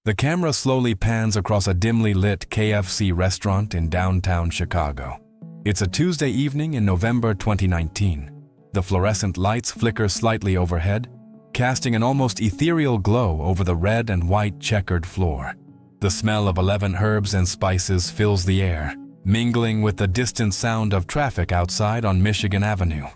The camera slowly pans across a dimly lit KFC restaurant in downtown Chicago. It's a Tuesday evening in November 2019. The fluorescent lights flicker slightly overhead, casting an almost ethereal glow over the red and white checkered floor. The smell of 11 herbs and spices fills the air, mingling with the distant sound of traffic outside on Michigan Avenue.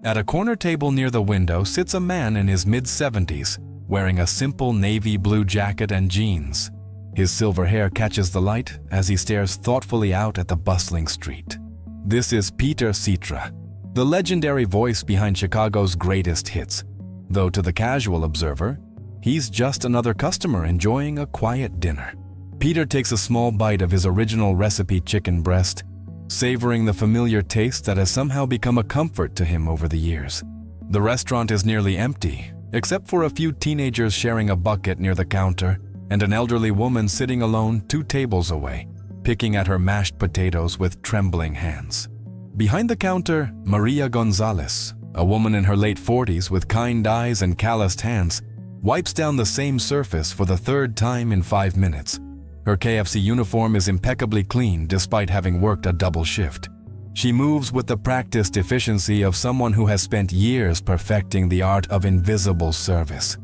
At a corner table near the window sits a man in his mid-70s, wearing a simple navy blue jacket and jeans. His silver hair catches the light as he stares thoughtfully out at the bustling street. This is Peter Citra, the legendary voice behind Chicago's greatest hits. Though to the casual observer, he's just another customer enjoying a quiet dinner. Peter takes a small bite of his original recipe chicken breast, savoring the familiar taste that has somehow become a comfort to him over the years. The restaurant is nearly empty, except for a few teenagers sharing a bucket near the counter and an elderly woman sitting alone 2 tables away, picking at her mashed potatoes with trembling hands. Behind the counter, Maria Gonzalez, a woman in her late 40s with kind eyes and calloused hands, wipes down the same surface for the 3rd time in 5 minutes. Her KFC uniform is impeccably clean despite having worked a double shift. She moves with the practiced efficiency of someone who has spent years perfecting the art of invisible service.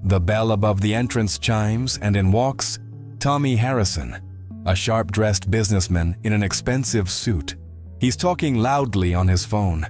The bell above the entrance chimes, and in walks Tommy Harrison, a sharp-dressed businessman in an expensive suit. He's talking loudly on his phone,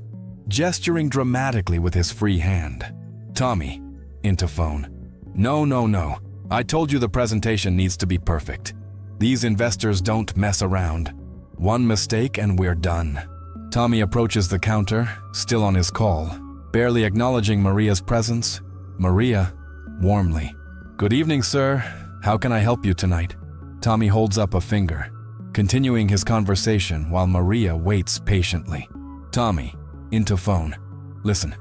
gesturing dramatically with his free hand. Tommy, into phone. No. I told you the presentation needs to be perfect. These investors don't mess around. One mistake and we're done. Tommy approaches the counter, still on his call, barely acknowledging Maria's presence. Maria, warmly. Good evening, sir. How can I help you tonight? Tommy holds up a finger, continuing his conversation while Maria waits patiently. Tommy, into phone. Listen,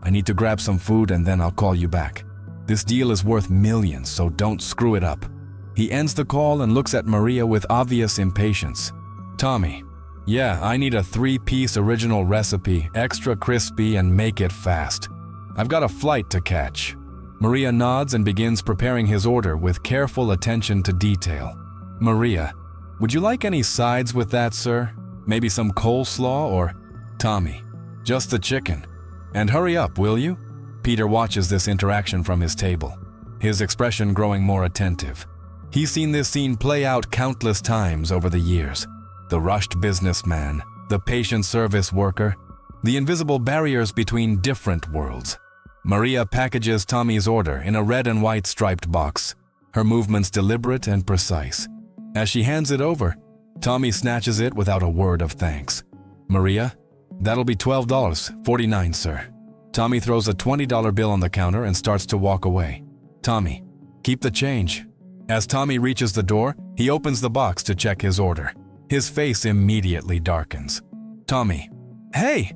I need to grab some food and then I'll call you back. This deal is worth millions, so don't screw it up. He ends the call and looks at Maria with obvious impatience. Tommy, yeah, I need a 3-piece original recipe, extra crispy, and make it fast. I've got a flight to catch. Maria nods and begins preparing his order with careful attention to detail. Maria, would you like any sides with that, sir? Maybe some coleslaw or… Tommy, just the chicken. And hurry up, will you? Peter watches this interaction from his table, his expression growing more attentive. He's seen this scene play out countless times over the years. The rushed businessman, the patient service worker, the invisible barriers between different worlds. Maria packages Tommy's order in a red and white striped box, her movements deliberate and precise. As she hands it over, Tommy snatches it without a word of thanks. Maria, that'll be $12.49, sir. Tommy throws a $20 bill on the counter and starts to walk away. Tommy, keep the change. As Tommy reaches the door, he opens the box to check his order. His face immediately darkens. Tommy, hey!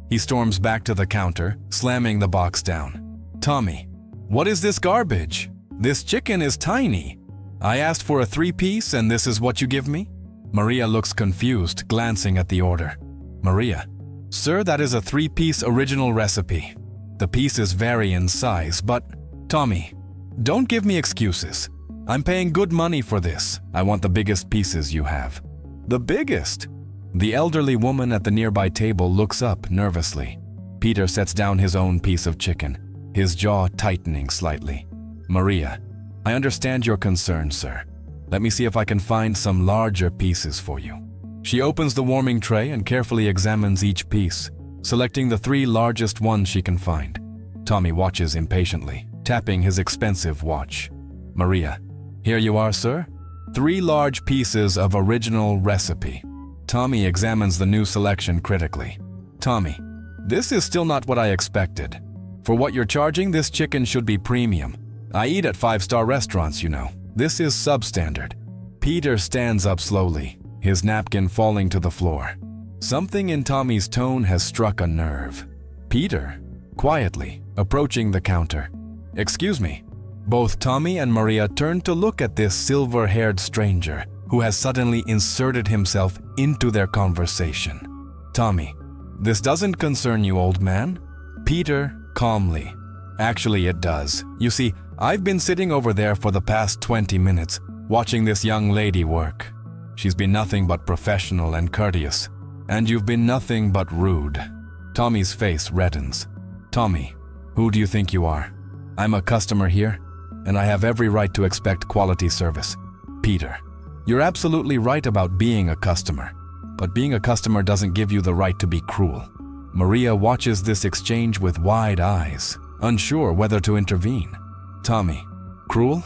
He storms back to the counter, slamming the box down. Tommy, what is this garbage? This chicken is tiny. I asked for a 3-piece and this is what you give me? Maria looks confused, glancing at the order. Maria, sir, that is a 3-piece original recipe. The pieces vary in size, but… Tommy, don't give me excuses. I'm paying good money for this. I want the biggest pieces you have. The biggest? The elderly woman at the nearby table looks up nervously. Peter sets down his own piece of chicken, his jaw tightening slightly. Maria, I understand your concern, sir. Let me see if I can find some larger pieces for you. She opens the warming tray and carefully examines each piece, selecting the 3 largest ones she can find. Tommy watches impatiently, tapping his expensive watch. Maria, here you are, sir. 3 large pieces of original recipe. Tommy examines the new selection critically. Tommy, this is still not what I expected. For what you're charging, this chicken should be premium. I eat at 5-star restaurants, you know. This is substandard. Peter stands up slowly, his napkin falling to the floor. Something in Tommy's tone has struck a nerve. Peter, quietly, approaching the counter. Excuse me. Both Tommy and Maria turn to look at this silver-haired stranger who has suddenly inserted himself into their conversation. Tommy, this doesn't concern you, old man. Peter, calmly. Actually, it does. You see, I've been sitting over there for the past 20 minutes, watching this young lady work. She's been nothing but professional and courteous, and you've been nothing but rude." Tommy's face reddens. "Tommy, who do you think you are? I'm a customer here, and I have every right to expect quality service." Peter, "You're absolutely right about being a customer, but being a customer doesn't give you the right to be cruel." Maria watches this exchange with wide eyes, unsure whether to intervene. "Tommy, cruel?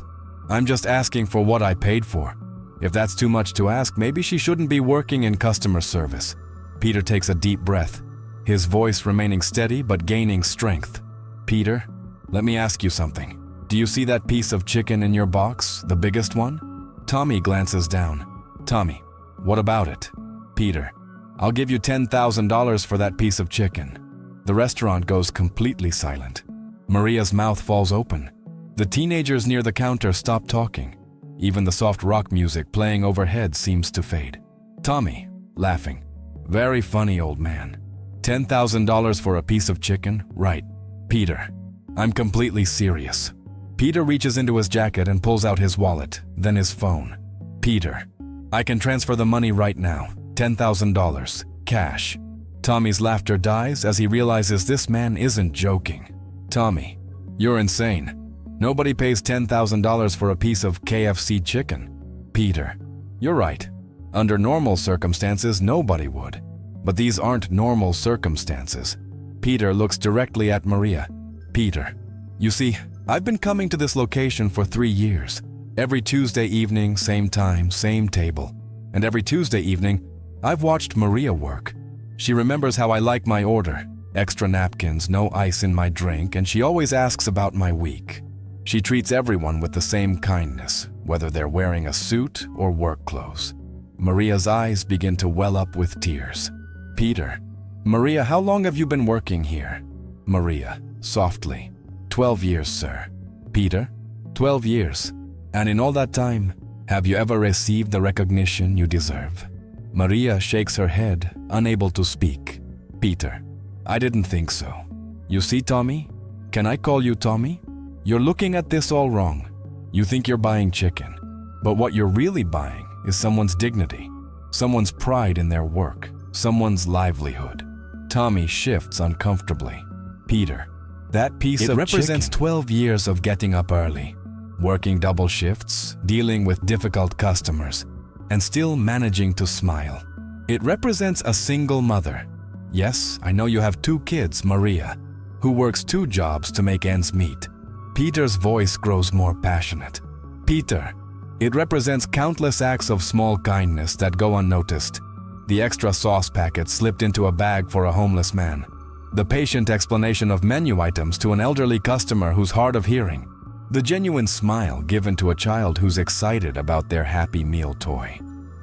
I'm just asking for what I paid for. If that's too much to ask, maybe she shouldn't be working in customer service." Peter takes a deep breath, his voice remaining steady but gaining strength. "Peter, let me ask you something. Do you see that piece of chicken in your box, the biggest one?" Tommy glances down. "Tommy, what about it?" "Peter, I'll give you $10,000 for that piece of chicken." The restaurant goes completely silent. Maria's mouth falls open. The teenagers near the counter stop talking. Even the soft rock music playing overhead seems to fade. Tommy, laughing. "Very funny, old man. $10,000 for a piece of chicken, right?" "Peter, I'm completely serious." Peter reaches into his jacket and pulls out his wallet, then his phone. "Peter, I can transfer the money right now. $10,000, cash." Tommy's laughter dies as he realizes this man isn't joking. "Tommy, you're insane. Nobody pays $10,000 for a piece of KFC chicken." "Peter, you're right. Under normal circumstances, nobody would. But these aren't normal circumstances." Peter looks directly at Maria. "Peter, you see, I've been coming to this location for 3 years. Every Tuesday evening, same time, same table. And every Tuesday evening, I've watched Maria work. She remembers how I like my order. Extra napkins, no ice in my drink, and she always asks about my week. She treats everyone with the same kindness, whether they're wearing a suit or work clothes." Maria's eyes begin to well up with tears. "Peter, Maria, how long have you been working here?" Maria, softly. 12 years, sir." "Peter, 12 years. And in all that time, have you ever received the recognition you deserve?" Maria shakes her head, unable to speak. "Peter, I didn't think so. You see, Tommy? Can I call you Tommy? You're looking at this all wrong. You think you're buying chicken, but what you're really buying is someone's dignity, someone's pride in their work, someone's livelihood." Tommy shifts uncomfortably. "Peter, that piece of represents chicken. 12 years of getting up early, working double shifts, dealing with difficult customers, and still managing to smile. It represents a single mother. Yes, I know you have 2 kids, Maria, who works 2 jobs to make ends meet." Peter's voice grows more passionate. "Peter, it represents countless acts of small kindness that go unnoticed. The extra sauce packet slipped into a bag for a homeless man. The patient explanation of menu items to an elderly customer who's hard of hearing. The genuine smile given to a child who's excited about their Happy Meal toy."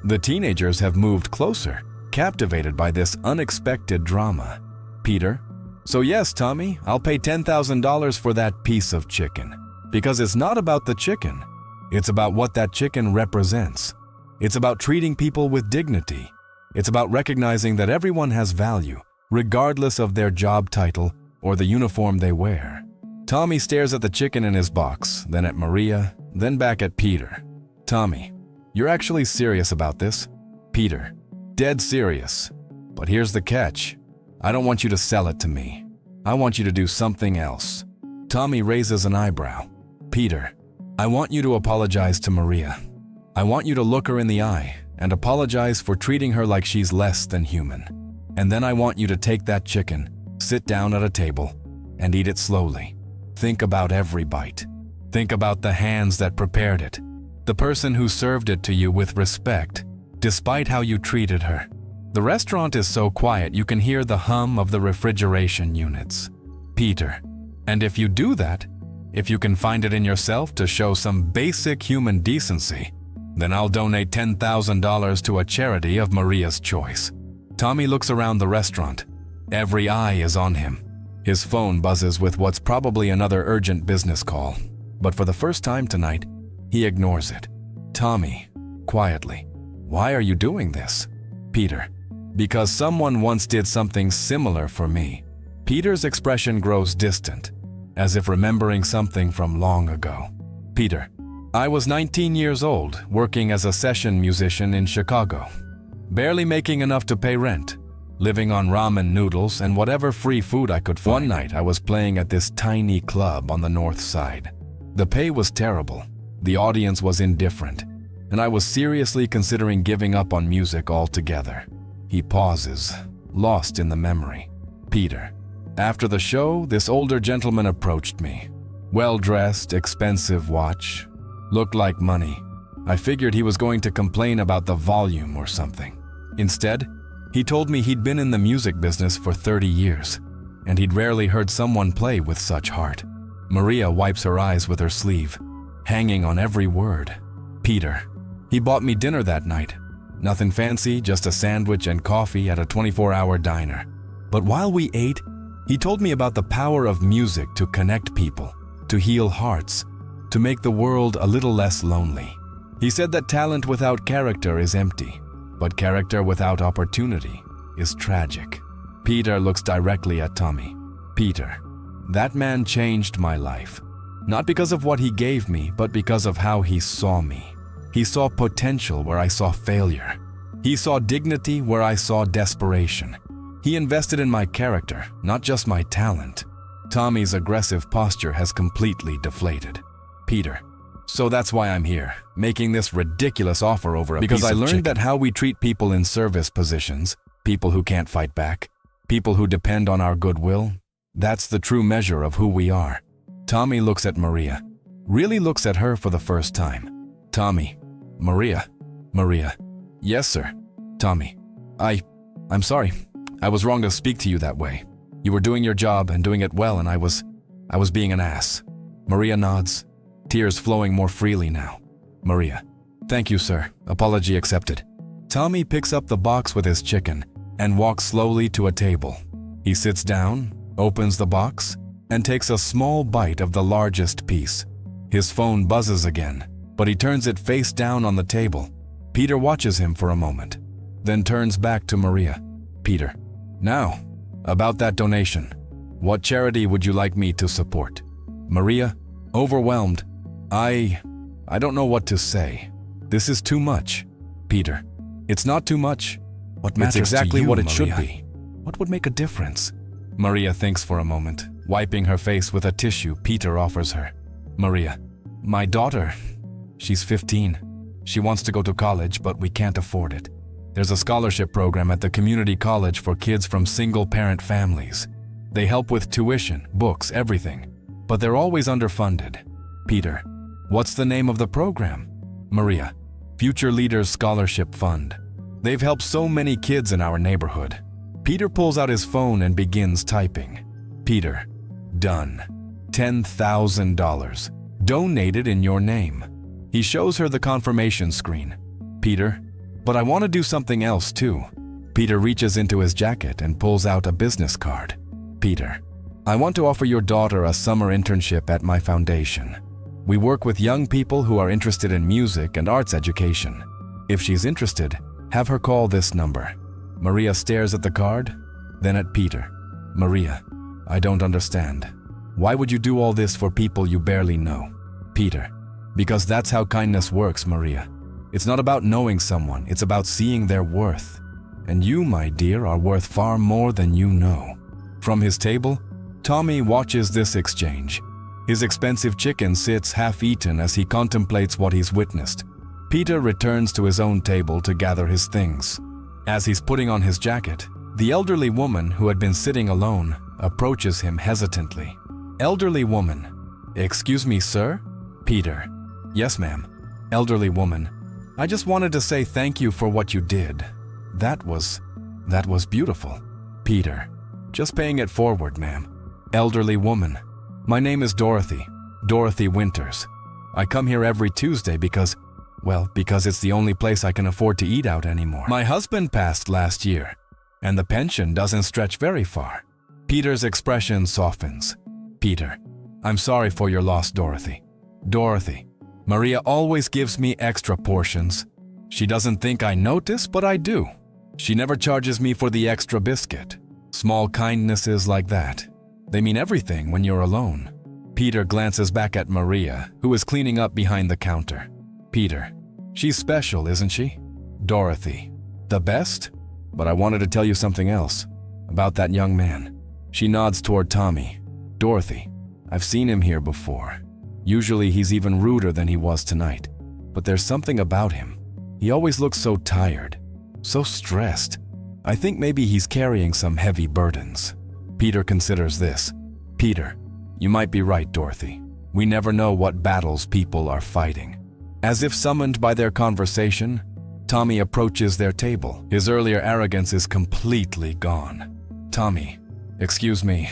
The teenagers have moved closer, captivated by this unexpected drama. "Peter, so yes, Tommy, I'll pay $10,000 for that piece of chicken. Because it's not about the chicken. It's about what that chicken represents. It's about treating people with dignity. It's about recognizing that everyone has value, regardless of their job title or the uniform they wear." Tommy stares at the chicken in his box, then at Maria, then back at Peter. "Tommy, you're actually serious about this?" "Peter, dead serious. But here's the catch. I don't want you to sell it to me. I want you to do something else." Tommy raises an eyebrow. "Peter, I want you to apologize to Maria. I want you to look her in the eye and apologize for treating her like she's less than human. And then I want you to take that chicken, sit down at a table, and eat it slowly. Think about every bite. Think about the hands that prepared it, the person who served it to you with respect, despite how you treated her. The restaurant is so quiet you can hear the hum of the refrigeration units. Peter, and if you do that, if you can find it in yourself to show some basic human decency, then I'll donate $10,000 to a charity of Maria's choice." Tommy looks around the restaurant. Every eye is on him. His phone buzzes with what's probably another urgent business call. But for the first time tonight, he ignores it. "Tommy," quietly, "why are you doing this?" "Peter, because someone once did something similar for me." Peter's expression grows distant, as if remembering something from long ago. Peter. I was 19 years old, working as a session musician in Chicago. Barely making enough to pay rent, living on ramen noodles and whatever free food I could find. One night I was playing at this tiny club on the north side. The pay was terrible, the audience was indifferent, and I was seriously considering giving up on music altogether. He pauses, lost in the memory. Peter. After the show, this older gentleman approached me. Well-dressed, expensive watch. Looked like money. I figured he was going to complain about the volume or something. Instead, he told me he'd been in the music business for 30 years, and he'd rarely heard someone play with such heart. Maria wipes her eyes with her sleeve, hanging on every word. Peter. He bought me dinner that night. Nothing fancy, just a sandwich and coffee at a 24-hour diner. But while we ate, he told me about the power of music to connect people, to heal hearts, to make the world a little less lonely. He said that talent without character is empty, but character without opportunity is tragic. Peter looks directly at Tommy. Peter. That man changed my life. Not because of what he gave me, but because of how he saw me. He saw potential where I saw failure. He saw dignity where I saw desperation. He invested in my character, not just my talent. Tommy's aggressive posture has completely deflated. Peter. So that's why I'm here, making this ridiculous offer over a piece of chicken. Because I learned that how we treat people in service positions, people who can't fight back, people who depend on our goodwill, that's the true measure of who we are. Tommy looks at Maria. Really looks at her for the first time. Tommy. Maria. Maria. Yes, sir. Tommy. I'm sorry. I was wrong to speak to you that way. You were doing your job and doing it well, and I was being an ass. Maria nods, tears flowing more freely now. Maria. Thank you, sir. Apology accepted. Tommy picks up the box with his chicken and walks slowly to a table. He sits down, opens the box, and takes a small bite of the largest piece. His phone buzzes again, but he turns it face down on the table. Peter watches him for a moment, then turns back to Maria. Peter. Now, about that donation. What charity would you like me to support? Maria, overwhelmed. I don't know what to say. This is too much. Peter. It's not too much. What matters to you, Maria? It's exactly what it should be. What would make a difference? Maria thinks for a moment, wiping her face with a tissue Peter offers her. Maria. My daughter. She's 15. She wants to go to college, but we can't afford it. There's a scholarship program at the community college for kids from single-parent families. They help with tuition, books, everything, but they're always underfunded. Peter. What's the name of the program? Maria. Future Leaders Scholarship Fund. They've helped so many kids in our neighborhood. Peter pulls out his phone and begins typing. Peter. Done. $10,000. Donated in your name. He shows her the confirmation screen. Peter. But I want to do something else too. Peter reaches into his jacket and pulls out a business card. Peter. I want to offer your daughter a summer internship at my foundation. We work with young people who are interested in music and arts education. If she's interested, have her call this number. Maria stares at the card, then at Peter. Maria. I don't understand. Why would you do all this for people you barely know? Peter. Because that's how kindness works, Maria. It's not about knowing someone, it's about seeing their worth. And you, my dear, are worth far more than you know. From his table, Tommy watches this exchange. His expensive chicken sits half-eaten as he contemplates what he's witnessed. Peter returns to his own table to gather his things. As he's putting on his jacket, the elderly woman who had been sitting alone approaches him hesitantly. Elderly woman. Excuse me, sir? Peter. Yes, ma'am. Elderly woman. I just wanted to say thank you for what you did. That was beautiful. Peter. Just paying it forward, ma'am. Elderly woman. My name is Dorothy. Dorothy Winters. I come here every Tuesday because it's the only place I can afford to eat out anymore. My husband passed last year, and the pension doesn't stretch very far. Peter's expression softens. Peter. I'm sorry for your loss, Dorothy. Dorothy. Maria always gives me extra portions. She doesn't think I notice, but I do. She never charges me for the extra biscuit. Small kindnesses like that. They mean everything when you're alone. Peter glances back at Maria, who is cleaning up behind the counter. Peter, she's special, isn't she? Dorothy, the best? But I wanted to tell you something else, about that young man. She nods toward Tommy. Dorothy, I've seen him here before. Usually he's even ruder than he was tonight. But there's something about him. He always looks so tired, so stressed. I think maybe he's carrying some heavy burdens. Peter considers this. Peter, you might be right, Dorothy. We never know what battles people are fighting. As if summoned by their conversation, Tommy approaches their table. His earlier arrogance is completely gone. Tommy, excuse me.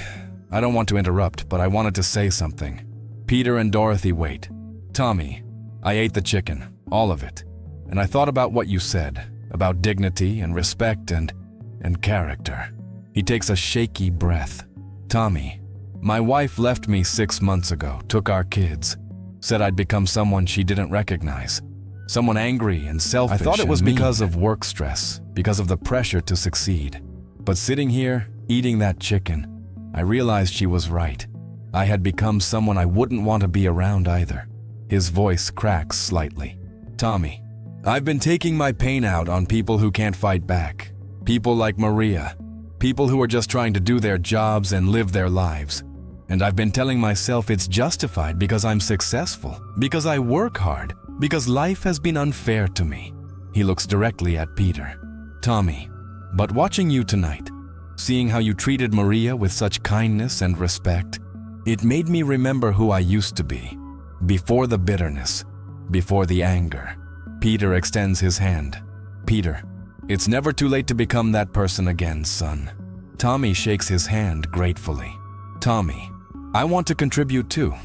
I don't want to interrupt, but I wanted to say something. Peter and Dorothy wait. Tommy, I ate the chicken, all of it. And I thought about what you said, about dignity and respect and character. He takes a shaky breath. Tommy, my wife left me 6 months ago, took our kids, said I'd become someone she didn't recognize. Someone angry and selfish. I thought it was because of work stress, because of the pressure to succeed. But sitting here, eating that chicken, I realized she was right. I had become someone I wouldn't want to be around either. His voice cracks slightly. Tommy, I've been taking my pain out on people who can't fight back. People like Maria. People who are just trying to do their jobs and live their lives. And I've been telling myself it's justified because I'm successful, because I work hard, because life has been unfair to me. He looks directly at Peter. Tommy, but watching you tonight, seeing how you treated Maria with such kindness and respect, it made me remember who I used to be. Before the bitterness, before the anger. Peter extends his hand. Peter, it's never too late to become that person again, son. Tommy shakes his hand gratefully. Tommy, I want to contribute too.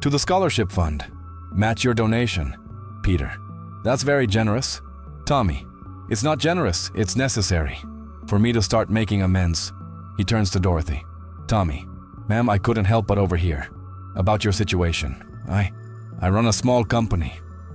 To the scholarship fund. Match your donation. Peter, that's very generous. Tommy, it's not generous, it's necessary. For me to start making amends. He turns to Dorothy. Tommy, ma'am, I couldn't help but overhear about your situation. I run a small company.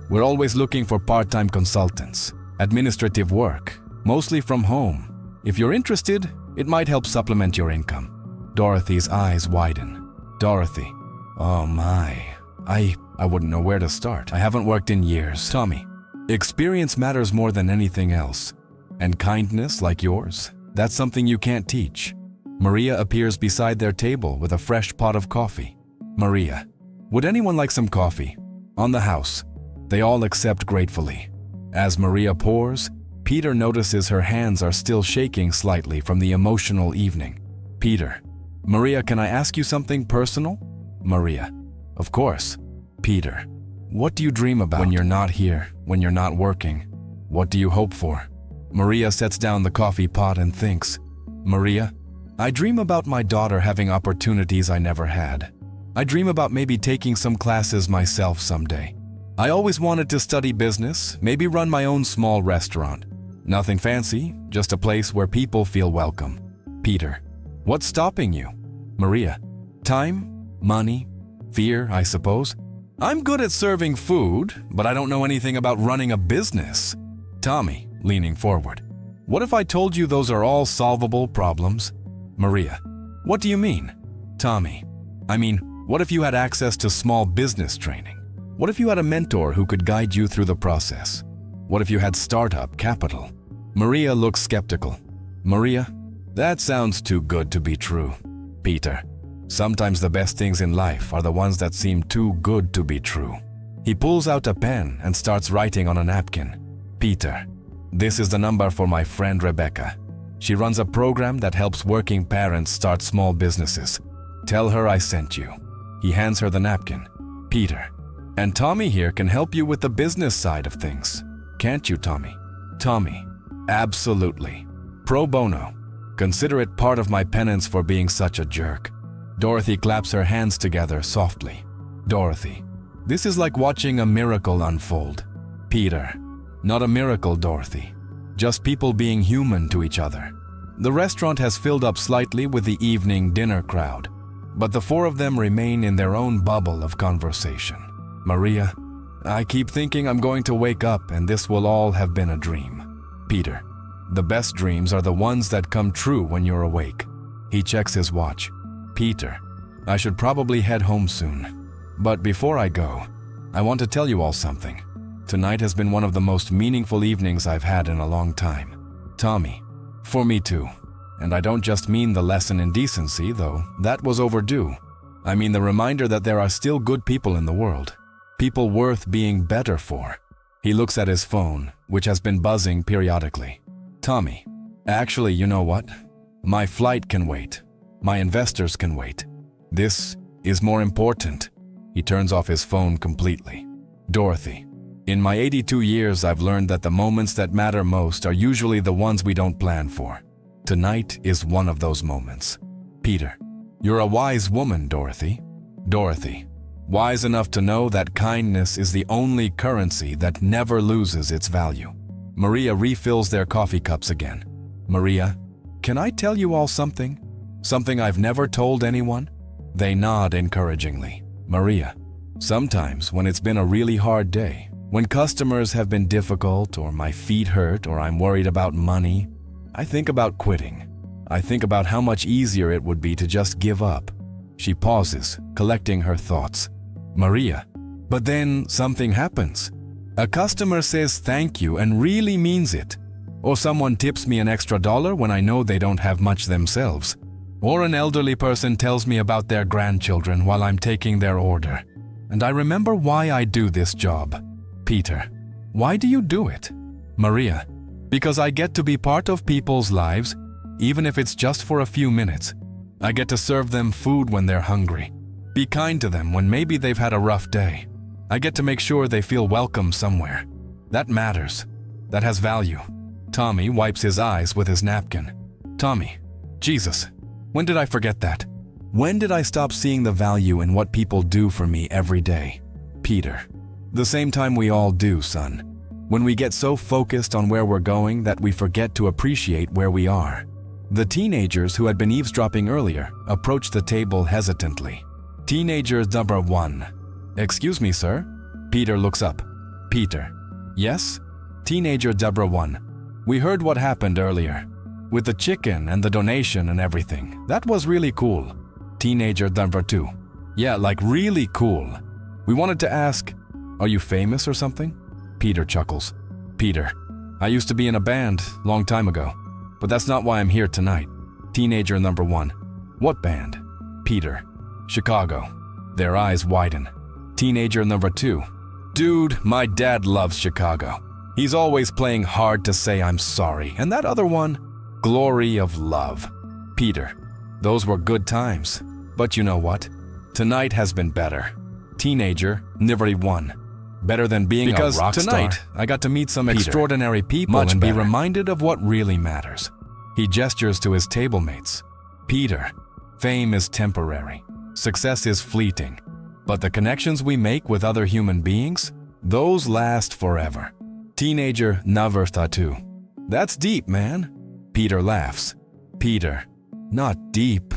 We're always looking for part-time consultants, administrative work, mostly from home. If you're interested, it might help supplement your income. Dorothy's eyes widen. Dorothy, oh my, I wouldn't know where to start. I haven't worked in years. Tommy, experience matters more than anything else. And kindness like yours, that's something you can't teach. Maria appears beside their table with a fresh pot of coffee. Maria, would anyone like some coffee? On the house. They all accept gratefully. As Maria pours, Peter notices her hands are still shaking slightly from the emotional evening. Peter, Maria, can I ask you something personal? Maria, of course. Peter, what do you dream about when you're not here, when you're not working? What do you hope for? Maria sets down the coffee pot and thinks. Maria, I dream about my daughter having opportunities I never had. I dream about maybe taking some classes myself someday. I always wanted to study business, maybe run my own small restaurant. Nothing fancy, just a place where people feel welcome. Peter, what's stopping you? Maria, time, money, fear, I suppose. I'm good at serving food, but I don't know anything about running a business. Tommy, leaning forward. What if I told you those are all solvable problems? Maria, what do you mean? Tommy, I mean, what if you had access to small business training? What if you had a mentor who could guide you through the process? What if you had startup capital? Maria looks skeptical. Maria, that sounds too good to be true. Peter, sometimes the best things in life are the ones that seem too good to be true. He pulls out a pen and starts writing on a napkin. Peter, this is the number for my friend Rebecca. She runs a program that helps working parents start small businesses. Tell her I sent you. He hands her the napkin. Peter, and Tommy here can help you with the business side of things. Can't you, Tommy? Tommy, absolutely. Pro bono. Consider it part of my penance for being such a jerk. Dorothy claps her hands together softly. Dorothy, this is like watching a miracle unfold. Peter, not a miracle, Dorothy. Just people being human to each other. The restaurant has filled up slightly with the evening dinner crowd, but the four of them remain in their own bubble of conversation. Maria, I keep thinking I'm going to wake up and this will all have been a dream. Peter, the best dreams are the ones that come true when you're awake. He checks his watch. Peter, I should probably head home soon. But before I go, I want to tell you all something. Tonight has been one of the most meaningful evenings I've had in a long time. Tommy, for me too. And I don't just mean the lesson in decency, though that was overdue. I mean the reminder that there are still good people in the world. People worth being better for. He looks at his phone, which has been buzzing periodically. Tommy, actually, you know what? My flight can wait. My investors can wait. This is more important. He turns off his phone completely. Dorothy, in my 82 years, I've learned that the moments that matter most are usually the ones we don't plan for. Tonight is one of those moments. Peter, you're a wise woman, Dorothy. Dorothy, wise enough to know that kindness is the only currency that never loses its value. Maria refills their coffee cups again. Maria, can I tell you all something? Something I've never told anyone? They nod encouragingly. Maria, sometimes when it's been a really hard day, when customers have been difficult or my feet hurt or I'm worried about money, I think about quitting. I think about how much easier it would be to just give up. She pauses, collecting her thoughts. Maria, but then something happens. A customer says thank you and really means it. Or someone tips me an extra $1 when I know they don't have much themselves. Or an elderly person tells me about their grandchildren while I'm taking their order. And I remember why I do this job. Peter, why do you do it? Maria, because I get to be part of people's lives, even if it's just for a few minutes. I get to serve them food when they're hungry. Be kind to them when maybe they've had a rough day. I get to make sure they feel welcome somewhere. That matters. That has value. Tommy wipes his eyes with his napkin. Tommy, Jesus, when did I forget that? When did I stop seeing the value in what people do for me every day? Peter, the same time we all do, son. When we get so focused on where we're going that we forget to appreciate where we are. The teenagers who had been eavesdropping earlier approached the table hesitantly. Teenager number 1. Excuse me, sir? Peter looks up. Peter. Yes? Teenager number 1. We heard what happened earlier. With the chicken and the donation and everything. That was really cool. Teenager number 2. Yeah, like really cool. We wanted to ask, are you famous or something? Peter chuckles. Peter, I used to be in a band long time ago, but that's not why I'm here tonight. Teenager number 1. What band? Peter. Chicago. Their eyes widen. Teenager number 2. Dude, my dad loves Chicago. He's always playing hard to say I'm sorry. And that other one? Glory of Love. Peter. Those were good times. But you know what? Tonight has been better. Teenager number 1. Better than being a rock star. Because tonight, I got to meet some extraordinary people and be reminded of what really matters. He gestures to his table mates. Peter, fame is temporary. Success is fleeting. But the connections we make with other human beings, those last forever. Teenager number 2. That's deep, man. Peter laughs. Peter, not deep,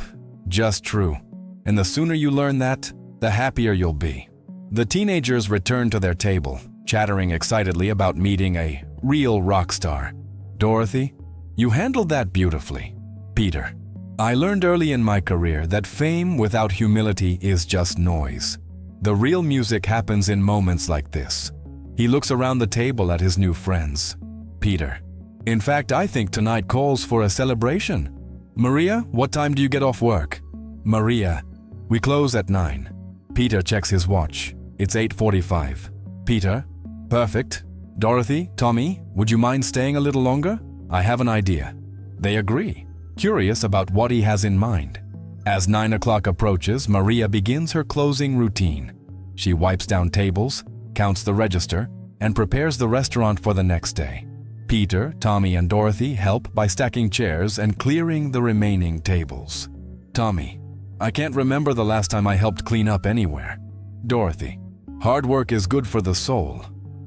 just true. And the sooner you learn that, the happier you'll be. The teenagers return to their table, chattering excitedly about meeting a real rock star. Dorothy, you handled that beautifully. Peter, I learned early in my career that fame without humility is just noise. The real music happens in moments like this. He looks around the table at his new friends. Peter, in fact, I think tonight calls for a celebration. Maria, what time do you get off work? Maria, we close at 9. Peter checks his watch. It's 8:45. Peter, perfect. Dorothy, Tommy, would you mind staying a little longer? I have an idea. They agree, curious about what he has in mind. As 9 o'clock approaches, Maria begins her closing routine. She wipes down tables, counts the register, and prepares the restaurant for the next day. Peter, Tommy, and Dorothy help by stacking chairs and clearing the remaining tables. Tommy, I can't remember the last time I helped clean up anywhere. Dorothy, hard work is good for the soul.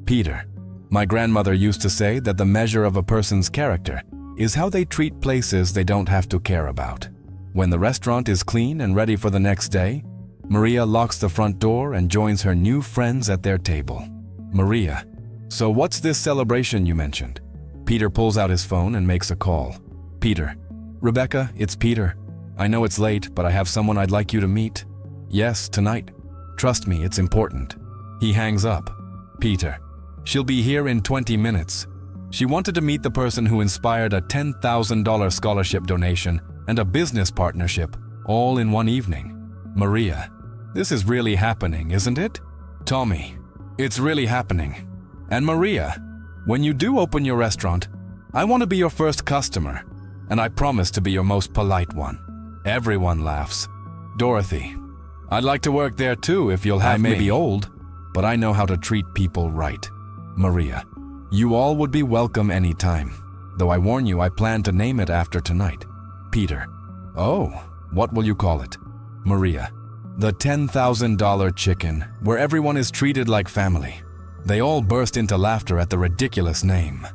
Peter, my grandmother used to say that the measure of a person's character is how they treat places they don't have to care about. When the restaurant is clean and ready for the next day, Maria locks the front door and joins her new friends at their table. Maria, so what's this celebration you mentioned? Peter pulls out his phone and makes a call. Peter, Rebecca, it's Peter. I know it's late, but I have someone I'd like you to meet. Yes, tonight. Trust me, it's important. He hangs up. Peter. She'll be here in 20 minutes. She wanted to meet the person who inspired a $10,000 scholarship donation and a business partnership, all in one evening. Maria. This is really happening, isn't it? Tommy. It's really happening. And Maria, when you do open your restaurant, I want to be your first customer, and I promise to be your most polite one. Everyone laughs. Dorothy. I'd like to work there too if you'll have me. I may be old, but I know how to treat people right. Maria. You all would be welcome anytime, though I warn you I plan to name it after tonight. Peter. Oh, what will you call it? Maria. The $10,000 chicken, where everyone is treated like family. They all burst into laughter at the ridiculous name.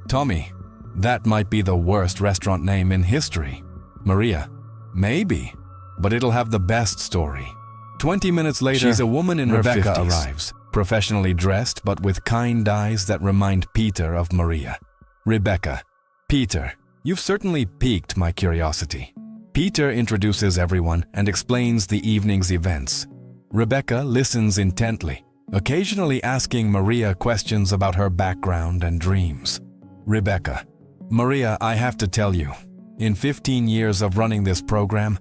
Tommy. That might be the worst restaurant name in history. Maria. Maybe, but it'll have the best story. 20 minutes later, she's a woman in her 50s. Arrives, professionally dressed but with kind eyes that remind Peter of Maria. Rebecca. Peter, you've certainly piqued my curiosity. Peter introduces everyone and explains the evening's events. Rebecca listens intently, occasionally asking Maria questions about her background and dreams. Rebecca. Maria, I have to tell you, in 15 years of running this program,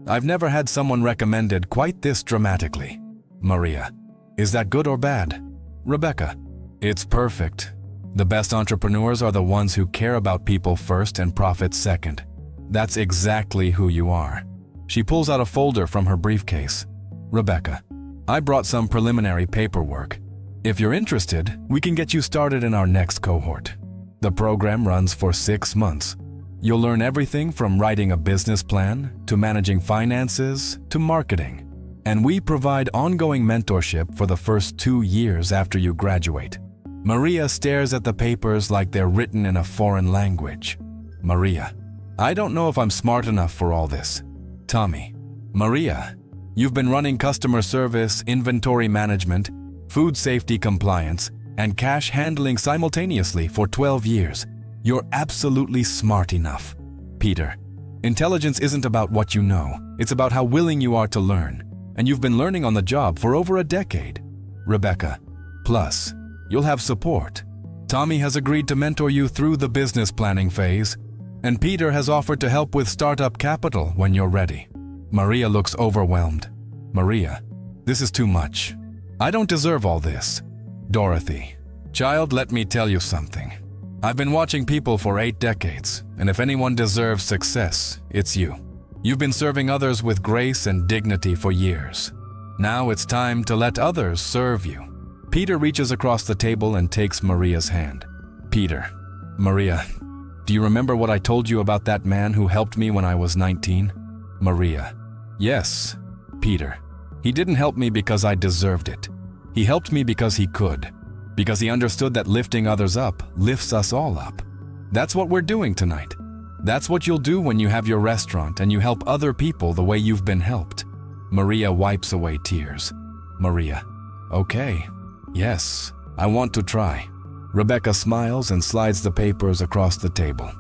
I've never had someone recommended quite this dramatically. Maria. Is that good or bad? Rebecca. It's perfect. The best entrepreneurs are the ones who care about people first and profit second. That's exactly who you are. She pulls out a folder from her briefcase. Rebecca. I brought some preliminary paperwork. If you're interested, we can get you started in our next cohort. The program runs for 6 months. You'll learn everything from writing a business plan, to managing finances, to marketing. And we provide ongoing mentorship for the first 2 years after you graduate. Maria stares at the papers like they're written in a foreign language. Maria. I don't know if I'm smart enough for all this. Tommy. Maria. You've been running customer service, inventory management, food safety compliance, and cash handling simultaneously for 12 years. You're absolutely smart enough. Peter. Intelligence isn't about what you know. It's about how willing you are to learn. And you've been learning on the job for over a decade. Rebecca. Plus, you'll have support. Tommy has agreed to mentor you through the business planning phase, and Peter has offered to help with startup capital when you're ready. Maria looks overwhelmed. Maria. This is too much. I don't deserve all this. Dorothy. Child, let me tell you something. I've been watching people for 8 decades, and if anyone deserves success, it's you. You've been serving others with grace and dignity for years. Now it's time to let others serve you. Peter reaches across the table and takes Maria's hand. Peter. Maria, do you remember what I told you about that man who helped me when I was 19? Maria. Yes. Peter. He didn't help me because I deserved it. He helped me because he could. Because he understood that lifting others up lifts us all up. That's what we're doing tonight. That's what you'll do when you have your restaurant and you help other people the way you've been helped. Maria wipes away tears. Maria. Okay. Yes, I want to try. Rebecca smiles and slides the papers across the table.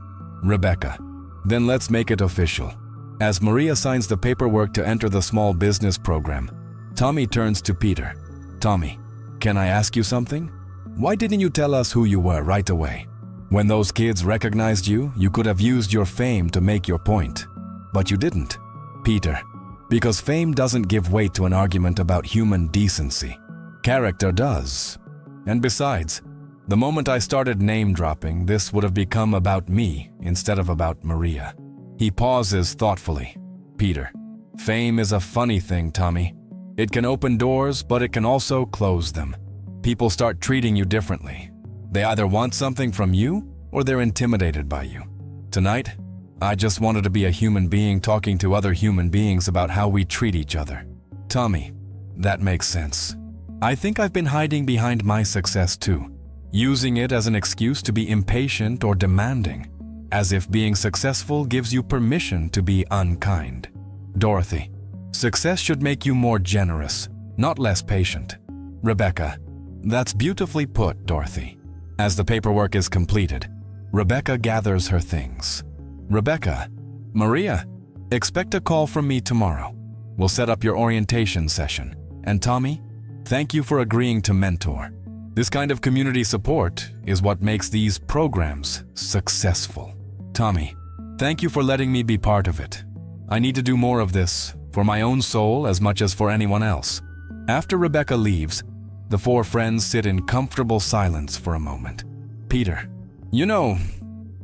Rebecca. Then let's make it official. As Maria signs the paperwork to enter the small business program, Tommy turns to Peter. Tommy, can I ask you something? Why didn't you tell us who you were right away? When those kids recognized you, you could have used your fame to make your point. But you didn't. Peter. Because fame doesn't give weight to an argument about human decency. Character does. And besides, the moment I started name-dropping, this would have become about me instead of about Maria. He pauses thoughtfully. Peter. Fame is a funny thing, Tommy. It can open doors, but it can also close them. People start treating you differently. They either want something from you, or they're intimidated by you. Tonight, I just wanted to be a human being talking to other human beings about how we treat each other. Tommy, that makes sense. I think I've been hiding behind my success too, using it as an excuse to be impatient or demanding, as if being successful gives you permission to be unkind. Dorothy, success should make you more generous, not less patient. Rebecca, that's beautifully put, Dorothy. As the paperwork is completed, Rebecca gathers her things. Rebecca. Maria, expect a call from me tomorrow. We'll set up your orientation session. And Tommy, thank you for agreeing to mentor. This kind of community support is what makes these programs successful. Tommy, thank you for letting me be part of it. I need to do more of this for my own soul as much as for anyone else. After Rebecca leaves, the four friends sit in comfortable silence for a moment. Peter, you know,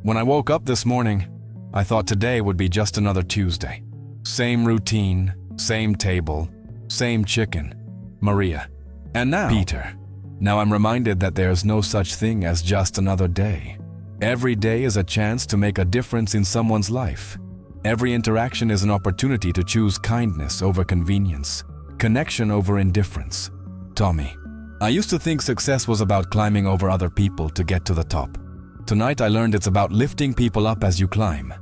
when I woke up this morning, I thought today would be just another Tuesday. Same routine, same table, same chicken. Maria. And now, Peter, now I'm reminded that there's no such thing as just another day. Every day is a chance to make a difference in someone's life. Every interaction is an opportunity to choose kindness over convenience, connection over indifference. Tommy, I used to think success was about climbing over other people to get to the top. Tonight I learned it's about lifting people up as you climb.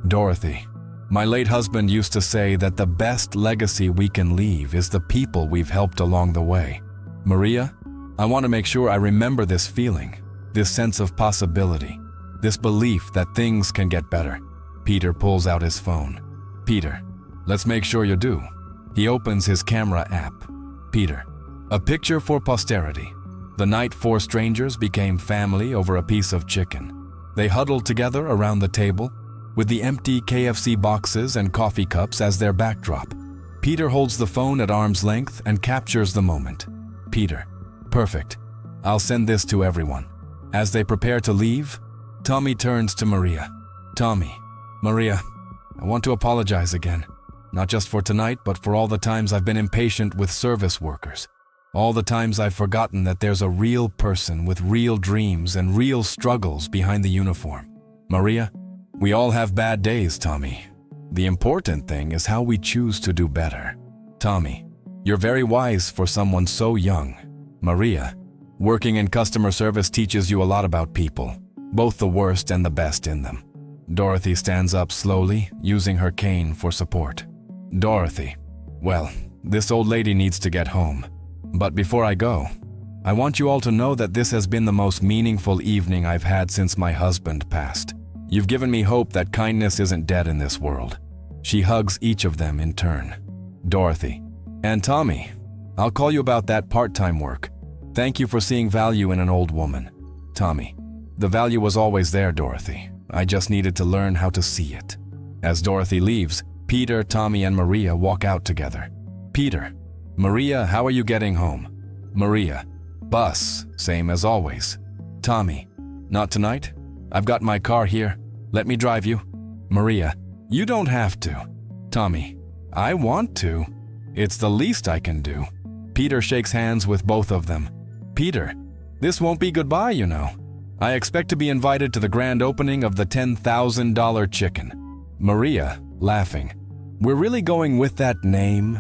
Dorothy, my late husband used to say that the best legacy we can leave is the people we've helped along the way. Maria, I want to make sure I remember this feeling, this sense of possibility, this belief that things can get better. Peter pulls out his phone. Peter, let's make sure you do. He opens his camera app. Peter, a picture for posterity. The night four strangers became family over a piece of chicken. They huddled together around the table, with the empty KFC boxes and coffee cups as their backdrop. Peter holds the phone at arm's length and captures the moment. Peter, perfect. I'll send this to everyone. As they prepare to leave, Tommy turns to Maria. Tommy, Maria, I want to apologize again. Not just for tonight, but for all the times I've been impatient with service workers. All the times I've forgotten that there's a real person with real dreams and real struggles behind the uniform. Maria, we all have bad days, Tommy. The important thing is how we choose to do better. Tommy, you're very wise for someone so young. Maria, working in customer service teaches you a lot about people, both the worst and the best in them. Dorothy stands up slowly, using her cane for support. Dorothy, well, this old lady needs to get home. But before I go, I want you all to know that this has been the most meaningful evening I've had since my husband passed. You've given me hope that kindness isn't dead in this world. She hugs each of them in turn. Dorothy, and Tommy, I'll call you about that part-time work. Thank you for seeing value in an old woman. Tommy, the value was always there, Dorothy. I just needed to learn how to see it. As Dorothy leaves, Peter, Tommy, and Maria walk out together. Peter, Maria, how are you getting home? Maria, bus, same as always. Tommy, not tonight? I've got my car here. Let me drive you. Maria, you don't have to. Tommy, I want to. It's the least I can do. Peter shakes hands with both of them. Peter, this won't be goodbye, you know. I expect to be invited to the grand opening of the $10,000 chicken. Maria, laughing, we're really going with that name?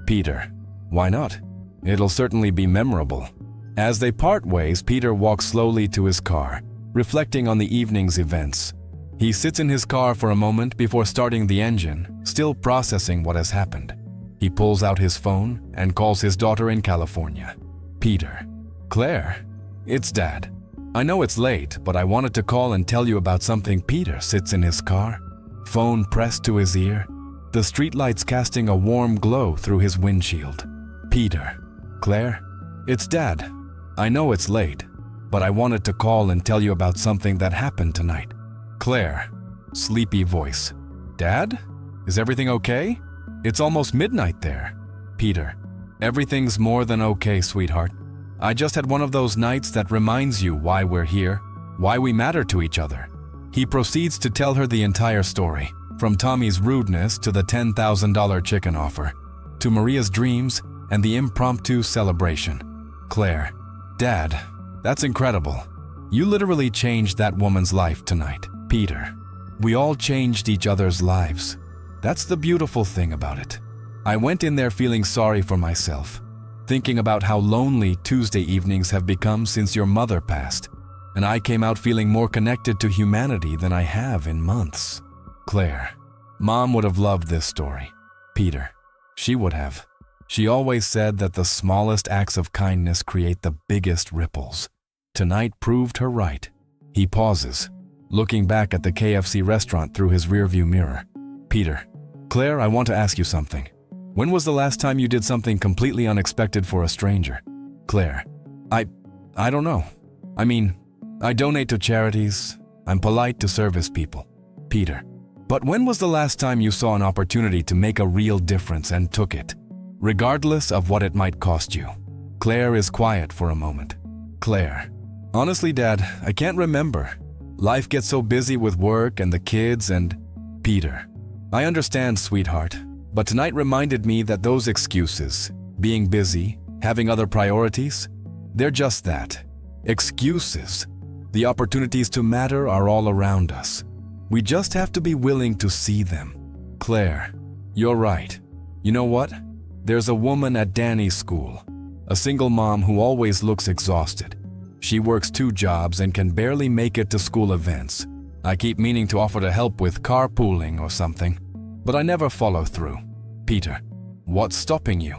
Peter, why not? It'll certainly be memorable. As they part ways, Peter walks slowly to his car, reflecting on the evening's events. He sits in his car for a moment before starting the engine, still processing what has happened. He pulls out his phone and calls his daughter in California. Peter, Claire, it's Dad. I know it's late, but I wanted to call and tell you about something. Peter sits in his car, phone pressed to his ear, the streetlights casting a warm glow through his windshield. Peter, Claire, it's Dad. I know it's late, but I wanted to call and tell you about something that happened tonight. Claire, sleepy voice. Dad? Is everything okay? It's almost midnight there. Peter, everything's more than okay, sweetheart. I just had one of those nights that reminds you why we're here, why we matter to each other. He proceeds to tell her the entire story, from Tommy's rudeness to the $10,000 chicken offer, to Maria's dreams and the impromptu celebration. Claire, Dad, that's incredible. You literally changed that woman's life tonight. Peter, we all changed each other's lives. That's the beautiful thing about it. I went in there feeling sorry for myself, thinking about how lonely Tuesday evenings have become since your mother passed, and I came out feeling more connected to humanity than I have in months. Claire, Mom would have loved this story. Peter, she would have. She always said that the smallest acts of kindness create the biggest ripples. Tonight proved her right. He pauses, looking back at the KFC restaurant through his rearview mirror. Peter, Claire, I want to ask you something. When was the last time you did something completely unexpected for a stranger? Claire. I don't know. I mean, I donate to charities. I'm polite to service people. Peter. But when was the last time you saw an opportunity to make a real difference and took it, regardless of what it might cost you? Claire is quiet for a moment. Claire. Honestly, Dad, I can't remember. Life gets so busy with work and the kids and… Peter. I understand, sweetheart, but tonight reminded me that those excuses, being busy, having other priorities, they're just that. Excuses. The opportunities to matter are all around us. We just have to be willing to see them. Claire, you're right. You know what? There's a woman at Danny's school, a single mom who always looks exhausted. She works 2 jobs and can barely make it to school events. I keep meaning to offer to help with carpooling or something, but I never follow through. Peter, what's stopping you?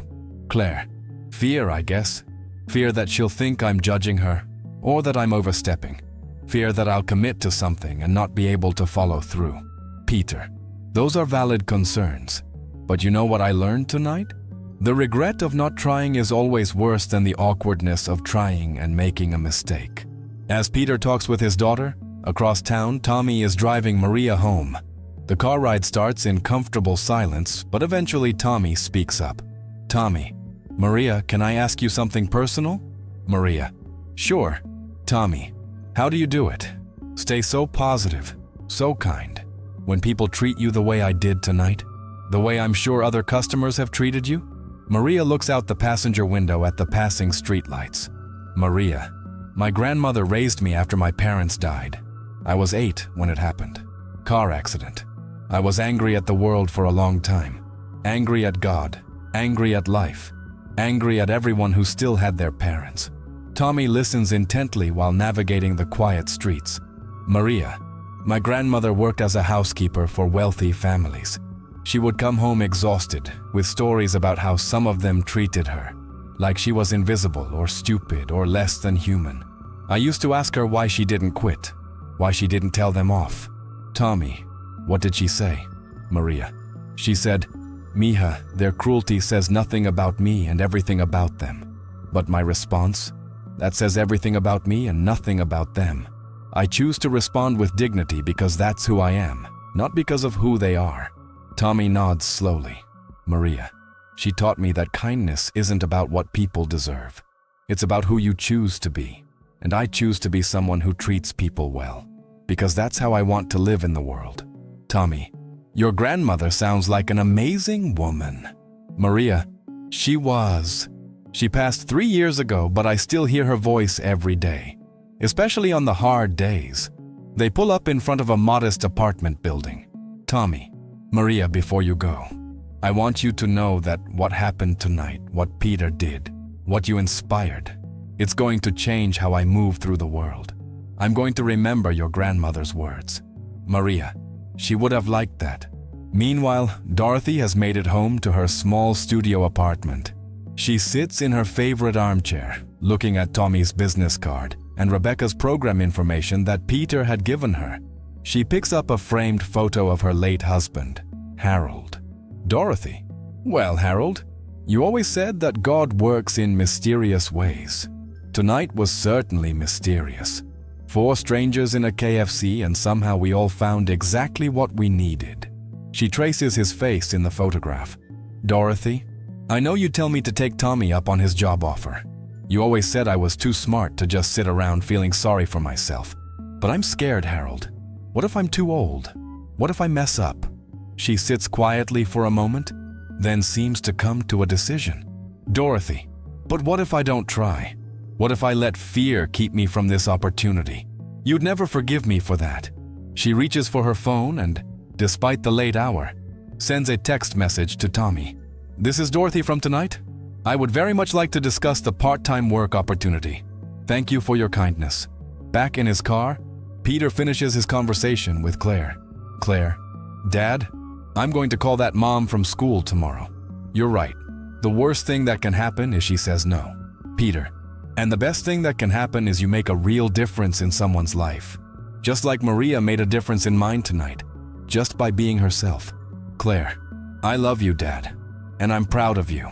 Claire, fear, I guess. Fear that she'll think I'm judging her, or that I'm overstepping. Fear that I'll commit to something and not be able to follow through. Peter, those are valid concerns. But you know what I learned tonight? The regret of not trying is always worse than the awkwardness of trying and making a mistake. As Peter talks with his daughter, across town, Tommy is driving Maria home. The car ride starts in comfortable silence, but eventually Tommy speaks up. Tommy, Maria, can I ask you something personal? Maria, sure. Tommy, how do you do it? Stay so positive, so kind. When people treat you the way I did tonight, the way I'm sure other customers have treated you? Maria looks out the passenger window at the passing streetlights. Maria, my grandmother raised me after my parents died. I was 8 when it happened. Car accident. I was angry at the world for a long time. Angry at God. Angry at life. Angry at everyone who still had their parents. Tommy listens intently while navigating the quiet streets. Maria, my grandmother worked as a housekeeper for wealthy families. She would come home exhausted, with stories about how some of them treated her, like she was invisible or stupid or less than human. I used to ask her why she didn't quit, why she didn't tell them off. Tommy, what did she say? Maria, she said, Mija, their cruelty says nothing about me and everything about them. But my response? That says everything about me and nothing about them. I choose to respond with dignity because that's who I am, not because of who they are. Tommy nods slowly. Maria, she taught me that kindness isn't about what people deserve. It's about who you choose to be. And I choose to be someone who treats people well, because that's how I want to live in the world. Tommy, your grandmother sounds like an amazing woman. Maria, she was. She passed 3 years ago, but I still hear her voice every day, especially on the hard days. They pull up in front of a modest apartment building. Tommy, Maria, before you go, I want you to know that what happened tonight, what Peter did, what you inspired, it's going to change how I move through the world. I'm going to remember your grandmother's words. Maria, she would have liked that. Meanwhile, Dorothy has made it home to her small studio apartment. She sits in her favorite armchair, looking at Tommy's business card and Rebecca's program information that Peter had given her. She picks up a framed photo of her late husband, Harold. Dorothy, well, Harold, you always said that God works in mysterious ways. Tonight was certainly mysterious. 4 strangers in a KFC and somehow we all found exactly what we needed. She traces his face in the photograph. Dorothy, I know you tell me to take Tommy up on his job offer. You always said I was too smart to just sit around feeling sorry for myself. But I'm scared, Harold. What if I'm too old? What if I mess up? She sits quietly for a moment, then seems to come to a decision. Dorothy, but what if I don't try? What if I let fear keep me from this opportunity? You'd never forgive me for that. She reaches for her phone and, despite the late hour, sends a text message to Tommy. This is Dorothy from tonight. I would very much like to discuss the part-time work opportunity. Thank you for your kindness. Back in his car, Peter finishes his conversation with Claire. Claire, Dad, I'm going to call that mom from school tomorrow. You're right. The worst thing that can happen is she says no. Peter, and the best thing that can happen is you make a real difference in someone's life. Just like Maria made a difference in mine tonight, just by being herself. Claire, I love you, Dad. And I'm proud of you.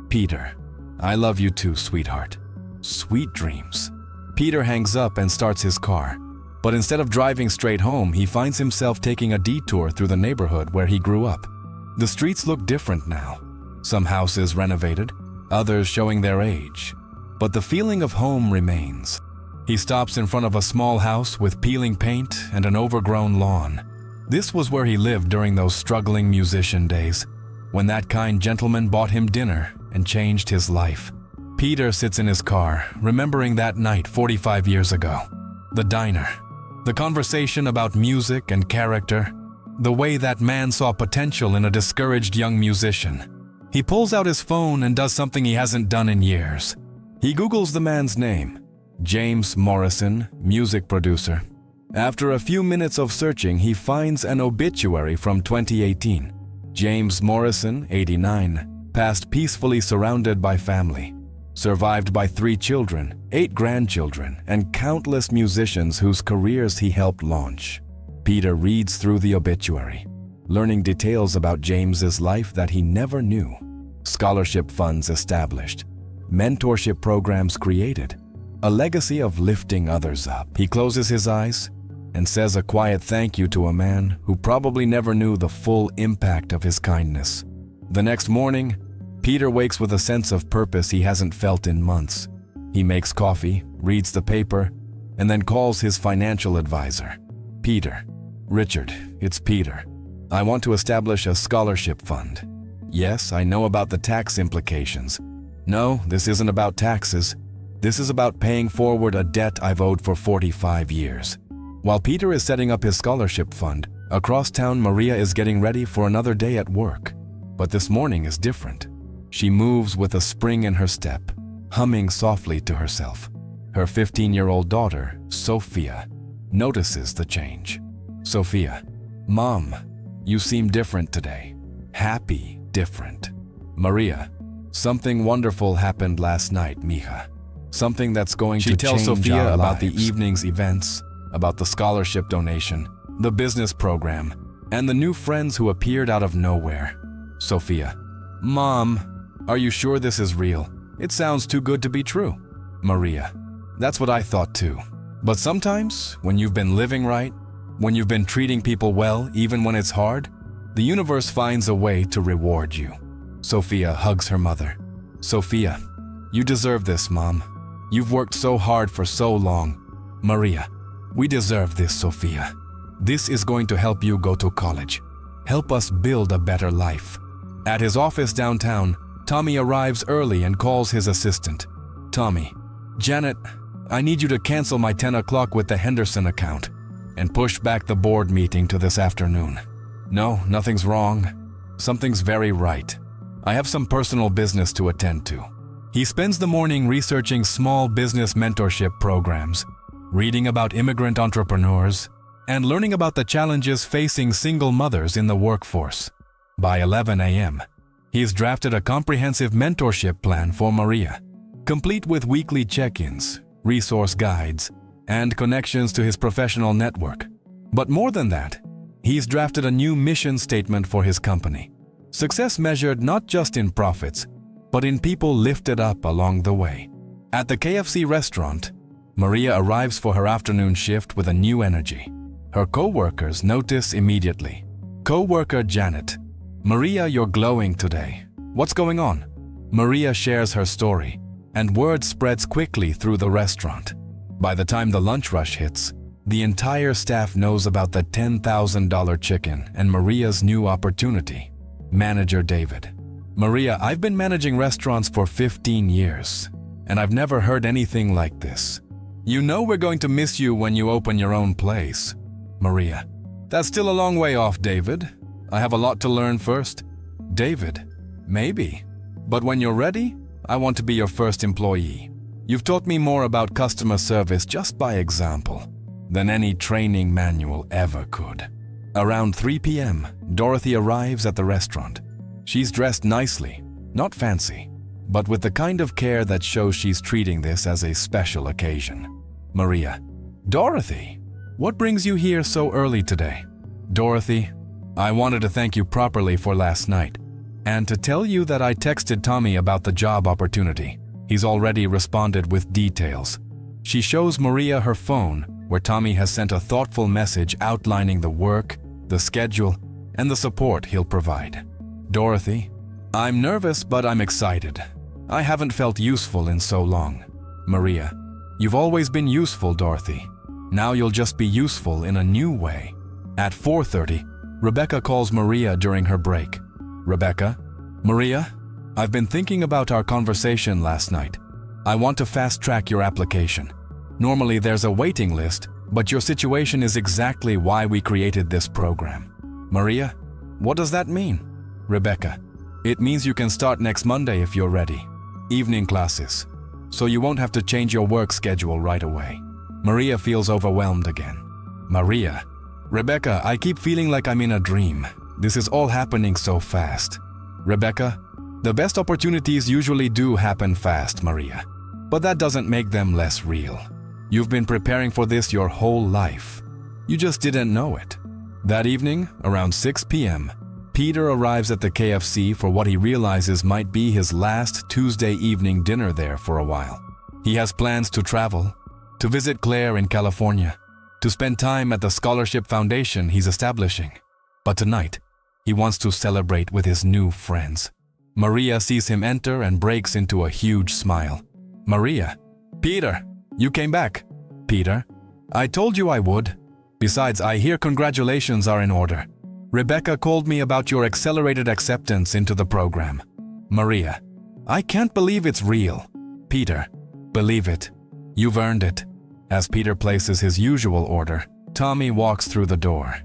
Peter. I love you too, sweetheart. Sweet dreams. Peter hangs up and starts his car. But instead of driving straight home, he finds himself taking a detour through the neighborhood where he grew up. The streets look different now. Some houses renovated, others showing their age. But the feeling of home remains. He stops in front of a small house with peeling paint and an overgrown lawn. This was where he lived during those struggling musician days, when that kind gentleman bought him dinner and changed his life. Peter sits in his car, remembering that night 45 years ago. The diner. The conversation about music and character. The way that man saw potential in a discouraged young musician. He pulls out his phone and does something he hasn't done in years. He Googles the man's name. James Morrison, music producer. After a few minutes of searching, he finds an obituary from 2018. James Morrison, 89, passed peacefully surrounded by family. Survived by 3 children, 8 grandchildren, and countless musicians whose careers he helped launch. Peter reads through the obituary, learning details about James's life that he never knew. Scholarship funds established, mentorship programs created, a legacy of lifting others up. He closes his eyes and says a quiet thank you to a man who probably never knew the full impact of his kindness. The next morning, Peter wakes with a sense of purpose he hasn't felt in months. He makes coffee, reads the paper, and then calls his financial advisor. Peter. Richard, it's Peter. I want to establish a scholarship fund. Yes, I know about the tax implications. No, this isn't about taxes. This is about paying forward a debt I've owed for 45 years. While Peter is setting up his scholarship fund, across town Maria is getting ready for another day at work. But this morning is different. She moves with a spring in her step, humming softly to herself. Her 15-year-old daughter, Sophia, notices the change. Sophia, Mom, you seem different today. Happy, different. Maria, something wonderful happened last night, mija. Something that's going to change our lives. She tells Sophia about the evening's events, about the scholarship donation, the business program, and the new friends who appeared out of nowhere. Sophia, Mom, are you sure this is real? It sounds too good to be true. Maria, that's what I thought too. But sometimes, when you've been living right, when you've been treating people well even when it's hard, the universe finds a way to reward you. Sophia hugs her mother. Sophia, you deserve this, Mom. You've worked so hard for so long. Maria, we deserve this, Sophia. This is going to help you go to college. Help us build a better life. At his office downtown, Tommy arrives early and calls his assistant. Tommy, Janet, I need you to cancel my 10 o'clock with the Henderson account and push back the board meeting to this afternoon. No, nothing's wrong. Something's very right. I have some personal business to attend to. He spends the morning researching small business mentorship programs, reading about immigrant entrepreneurs, and learning about the challenges facing single mothers in the workforce. By 11 a.m., he's drafted a comprehensive mentorship plan for Maria, complete with weekly check-ins, resource guides, and connections to his professional network. But more than that, he's drafted a new mission statement for his company. Success measured not just in profits, but in people lifted up along the way. At the KFC restaurant, Maria arrives for her afternoon shift with a new energy. Her co-workers notice immediately. Co-worker Janet, Maria, you're glowing today. What's going on? Maria shares her story, and word spreads quickly through the restaurant. By the time the lunch rush hits, the entire staff knows about the $10,000 chicken and Maria's new opportunity. Manager David. Maria, I've been managing restaurants for 15 years, and I've never heard anything like this. You know we're going to miss you when you open your own place. Maria, that's still a long way off, David. I have a lot to learn first. David, maybe. But when you're ready, I want to be your first employee. You've taught me more about customer service just by example than any training manual ever could. Around 3 p.m., Dorothy arrives at the restaurant. She's dressed nicely, not fancy, but with the kind of care that shows she's treating this as a special occasion. Maria, Dorothy, what brings you here so early today? Dorothy, I wanted to thank you properly for last night. and to tell you that I texted Tommy about the job opportunity. He's already responded with details. She shows Maria her phone, where Tommy has sent a thoughtful message outlining the work, the schedule, and the support he'll provide. Dorothy, I'm nervous, but I'm excited. I haven't felt useful in so long. Maria, you've always been useful, Dorothy. Now you'll just be useful in a new way. At 4:30, Rebecca calls Maria during her break. Rebecca, Maria, I've been thinking about our conversation last night. I want to fast-track your application. Normally there's a waiting list, but your situation is exactly why we created this program. Maria, what does that mean? Rebecca, it means you can start next Monday if you're ready. Evening classes, so you won't have to change your work schedule right away. Maria feels overwhelmed again. Maria, Rebecca, I keep feeling like I'm in a dream. This is all happening so fast. Rebecca, the best opportunities usually do happen fast, Maria, but that doesn't make them less real. You've been preparing for this your whole life. You just didn't know it. That evening, around 6 p.m., Peter arrives at the KFC for what he realizes might be his last Tuesday evening dinner there for a while. He has plans to travel, to visit Claire in California, to spend time at the scholarship foundation he's establishing. But tonight, he wants to celebrate with his new friends. Maria sees him enter and breaks into a huge smile. Maria, Peter, you came back. Peter, I told you I would. Besides, I hear congratulations are in order. Rebecca called me about your accelerated acceptance into the program. Maria, I can't believe it's real. Peter, believe it. You've earned it. As Peter places his usual order, Tommy walks through the door.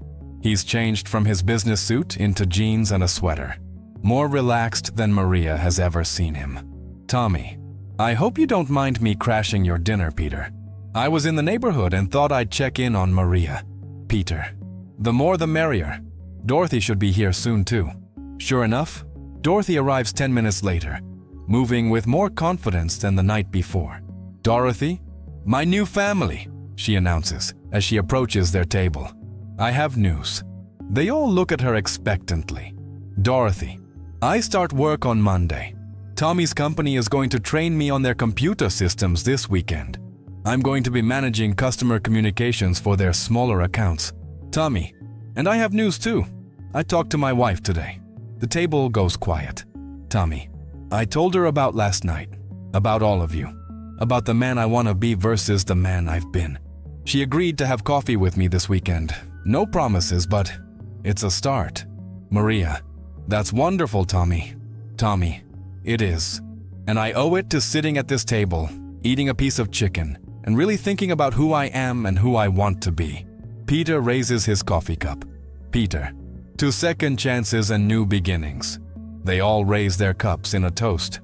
He's changed from his business suit into jeans and a sweater. More relaxed than Maria has ever seen him. Tommy, I hope you don't mind me crashing your dinner, Peter. I was in the neighborhood and thought I'd check in on Maria. Peter, the more the merrier. Dorothy should be here soon too. Sure enough, Dorothy arrives 10 minutes later, moving with more confidence than the night before. Dorothy, my new family, she announces as she approaches their table. I have news. They all look at her expectantly. Dorothy, I start work on Monday. Tommy's company is going to train me on their computer systems this weekend. I'm going to be managing customer communications for their smaller accounts. Tommy, and I have news too. I talked to my wife today. The table goes quiet. Tommy, I told her about last night, about all of you, about the man I want to be versus the man I've been. She agreed to have coffee with me this weekend. No promises, but it's a start. Maria, that's wonderful, Tommy. Tommy, it is. And I owe it to sitting at this table, eating a piece of chicken, and really thinking about who I am and who I want to be. Peter raises his coffee cup. Peter, to second chances and new beginnings. They all raise their cups in a toast.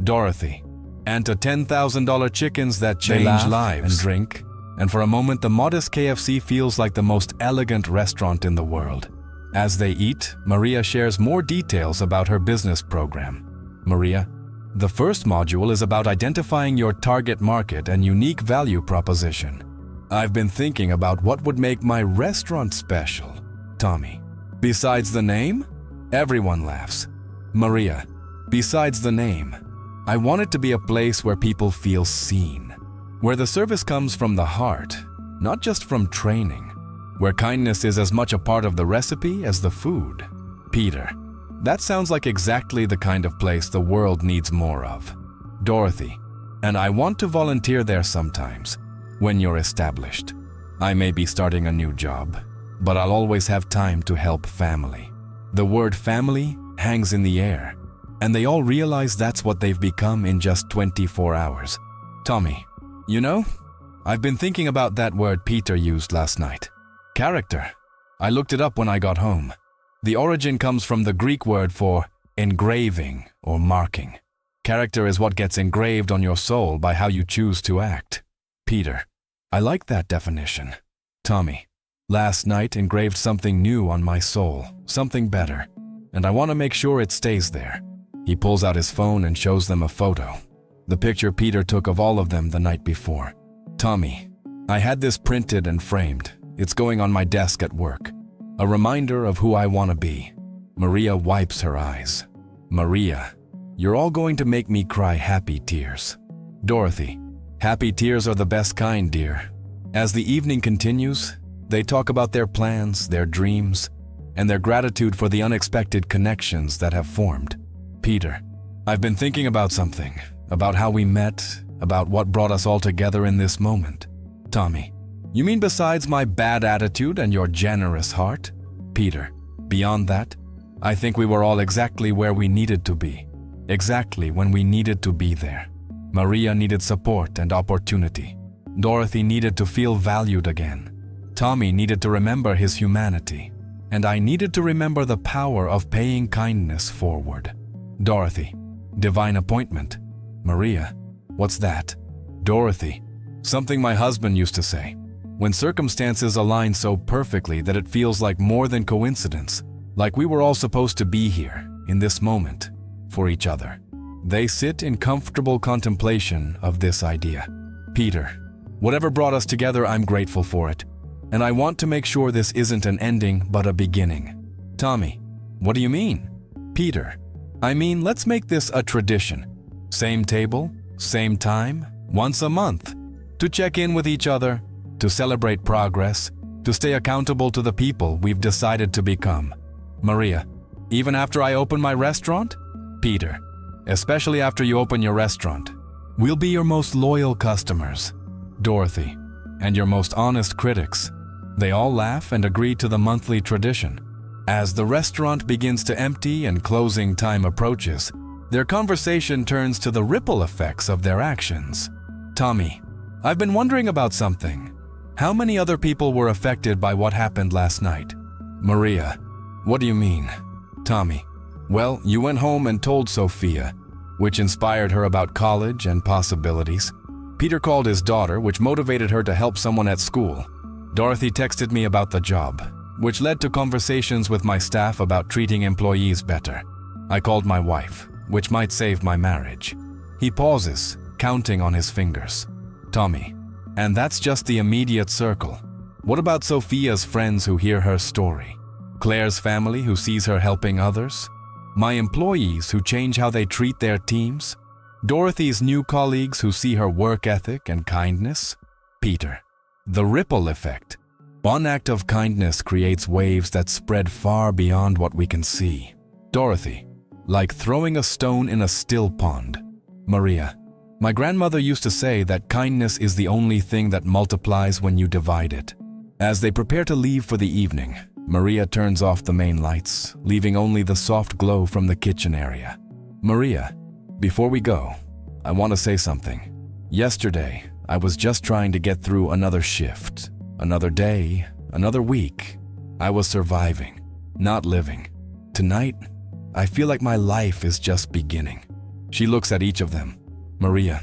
Dorothy, and to $10,000 chickens that change lives. And drink. And for a moment, the modest KFC feels like the most elegant restaurant in the world. As they eat, Maria shares more details about her business program. Maria, the first module is about identifying your target market and unique value proposition. I've been thinking about what would make my restaurant special. Tommy, besides the name? Everyone laughs. Maria, besides the name, I want it to be a place where people feel seen, where the service comes from the heart, not just from training, where kindness is as much a part of the recipe as the food. Peter, that sounds like exactly the kind of place the world needs more of. Dorothy, and I want to volunteer there sometimes, when you're established. I may be starting a new job, but I'll always have time to help family. The word family hangs in the air, and they all realize that's what they've become in just 24 hours. Tommy, you know, I've been thinking about that word Peter used last night. Character. I looked it up when I got home. The origin comes from the Greek word for engraving or marking. Character is what gets engraved on your soul by how you choose to act. Peter, I like that definition. Tommy, last night engraved something new on my soul, something better, and I want to make sure it stays there. He pulls out his phone and shows them a photo. The picture Peter took of all of them the night before. Tommy, I had this printed and framed. It's going on my desk at work. A reminder of who I want to be. Maria wipes her eyes. Maria, you're all going to make me cry happy tears. Dorothy, happy tears are the best kind, dear. As the evening continues, they talk about their plans, their dreams, and their gratitude for the unexpected connections that have formed. Peter, I've been thinking about something, about how we met, about what brought us all together in this moment. Tommy, you mean besides my bad attitude and your generous heart? Peter, beyond that, I think we were all exactly where we needed to be, exactly when we needed to be there. Maria needed support and opportunity. Dorothy needed to feel valued again. Tommy needed to remember his humanity. And I needed to remember the power of paying kindness forward. Dorothy, divine appointment. Maria, what's that? Dorothy, something my husband used to say. When circumstances align so perfectly that it feels like more than coincidence, like we were all supposed to be here, in this moment, for each other. They sit in comfortable contemplation of this idea. Peter, whatever brought us together, I'm grateful for it. And I want to make sure this isn't an ending, but a beginning. Tommy, what do you mean? Peter, I mean, let's make this a tradition. Same table, same time, once a month. To check in with each other, to celebrate progress, to stay accountable to the people we've decided to become. Maria, even after I open my restaurant? Peter, especially after you open your restaurant. We'll be your most loyal customers. Dorothy, and your most honest critics. They all laugh and agree to the monthly tradition. As the restaurant begins to empty and closing time approaches, their conversation turns to the ripple effects of their actions. Tommy, I've been wondering about something. How many other people were affected by what happened last night? Maria, what do you mean? Tommy, well, you went home and told Sophia, which inspired her about college and possibilities. Peter called his daughter, which motivated her to help someone at school. Dorothy texted me about the job, which led to conversations with my staff about treating employees better. I called my wife, which might save my marriage. He pauses, counting on his fingers. Tommy, and that's just the immediate circle. What about Sophia's friends who hear her story? Claire's family who sees her helping others? My employees who change how they treat their teams? Dorothy's new colleagues who see her work ethic and kindness? Peter, the ripple effect. One act of kindness creates waves that spread far beyond what we can see. Dorothy, like throwing a stone in a still pond. Maria, my grandmother used to say that kindness is the only thing that multiplies when you divide it. As they prepare to leave for the evening, Maria turns off the main lights, leaving only the soft glow from the kitchen area. Maria, before we go, I want to say something. Yesterday, I was just trying to get through another shift, another day, another week. I was surviving, not living. Tonight, I feel like my life is just beginning. She looks at each of them. Maria,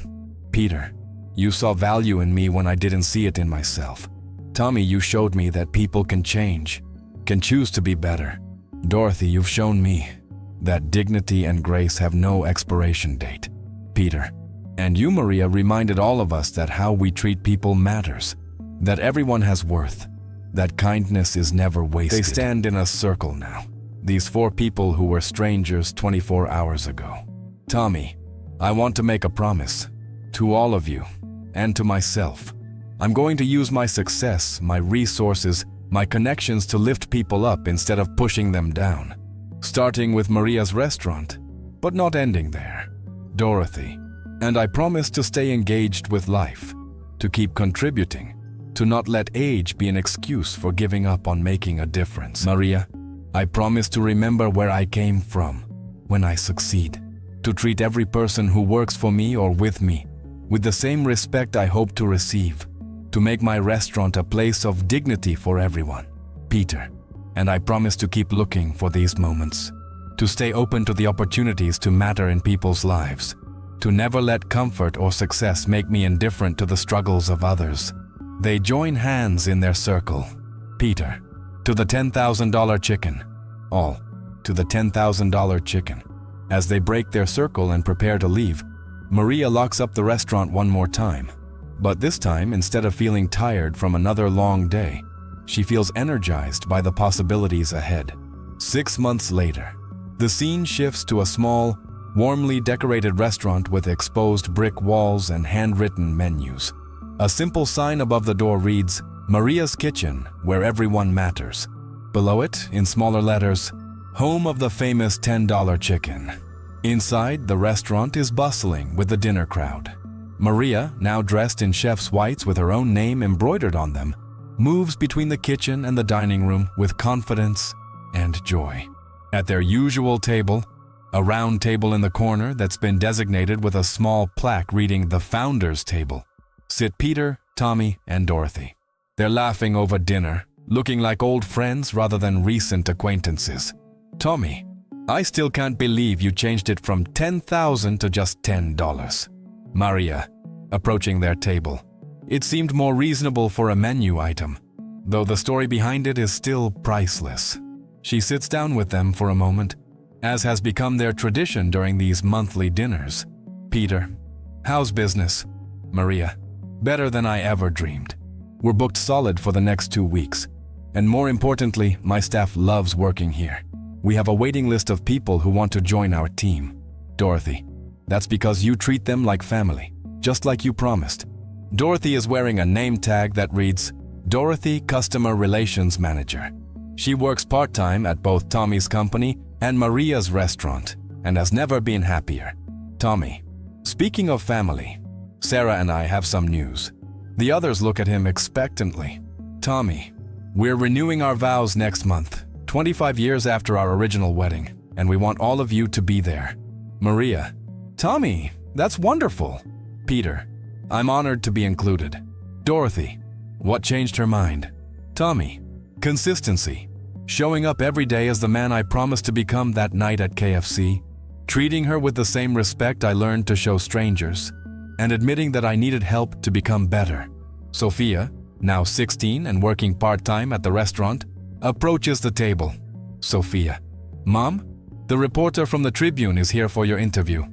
Peter, you saw value in me when I didn't see it in myself. Tommy, you showed me that people can change, can choose to be better. Dorothy, you've shown me that dignity and grace have no expiration date. Peter, and you, Maria, reminded all of us that how we treat people matters, that everyone has worth, that kindness is never wasted. They stand in a circle now, these four people who were strangers 24 hours ago. Tommy, I want to make a promise to all of you and to myself. I'm going to use my success, my resources, my connections to lift people up instead of pushing them down. Starting with Maria's restaurant, but not ending there. Dorothy, and I promise to stay engaged with life, to keep contributing, to not let age be an excuse for giving up on making a difference. Maria, I promise to remember where I came from when I succeed, to treat every person who works for me or with me with the same respect I hope to receive, to make my restaurant a place of dignity for everyone. Peter, and I promise to keep looking for these moments, to stay open to the opportunities to matter in people's lives, to never let comfort or success make me indifferent to the struggles of others. They join hands in their circle. Peter, to the $10,000 chicken. All to the $10,000 chicken. As they break their circle and prepare to leave, Maria locks up the restaurant one more time. But this time, instead of feeling tired from another long day, she feels energized by the possibilities ahead. 6 months later, The scene shifts to a small, warmly decorated restaurant with exposed brick walls and handwritten menus. A simple sign above the door reads, "Maria's Kitchen, where everyone matters." Below it, in smaller letters, "Home of the famous $10 chicken." Inside, the restaurant is bustling with the dinner crowd. Maria, now dressed in chef's whites with her own name embroidered on them, moves between the kitchen and the dining room with confidence and joy. At their usual table, a round table in the corner that's been designated with a small plaque reading "The Founders Table," sit Peter, Tommy, and Dorothy. They're laughing over dinner, looking like old friends rather than recent acquaintances. "Tommy, I still can't believe you changed it from $10,000 to just $10. Maria, approaching their table. It seemed more reasonable for a menu item, though the story behind it is still priceless. She sits down with them for a moment, as has become their tradition during these monthly dinners. "Peter, how's business?" "Maria, better than I ever dreamed. We're booked solid for the next 2 weeks. And more importantly, my staff loves working here. We have a waiting list of people who want to join our team." "Dorothy, that's because you treat them like family, just like you promised." Dorothy is wearing a name tag that reads, "Dorothy Customer Relations Manager." She works part-time at both Tommy's company and Maria's restaurant, and has never been happier. "Tommy, speaking of family, Sarah and I have some news." The others look at him expectantly. "Tommy, we're renewing our vows next month, 25 years after our original wedding, and we want all of you to be there." Maria, "Tommy, that's wonderful." Peter, "I'm honored to be included." Dorothy, "What changed her mind?" Tommy, "Consistency. Showing up every day as the man I promised to become that night at KFC, treating her with the same respect I learned to show strangers, and admitting that I needed help to become better." Sophia, now 16 and working part-time at the restaurant, approaches the table. Sophia, "Mom, the reporter from the Tribune is here for your interview."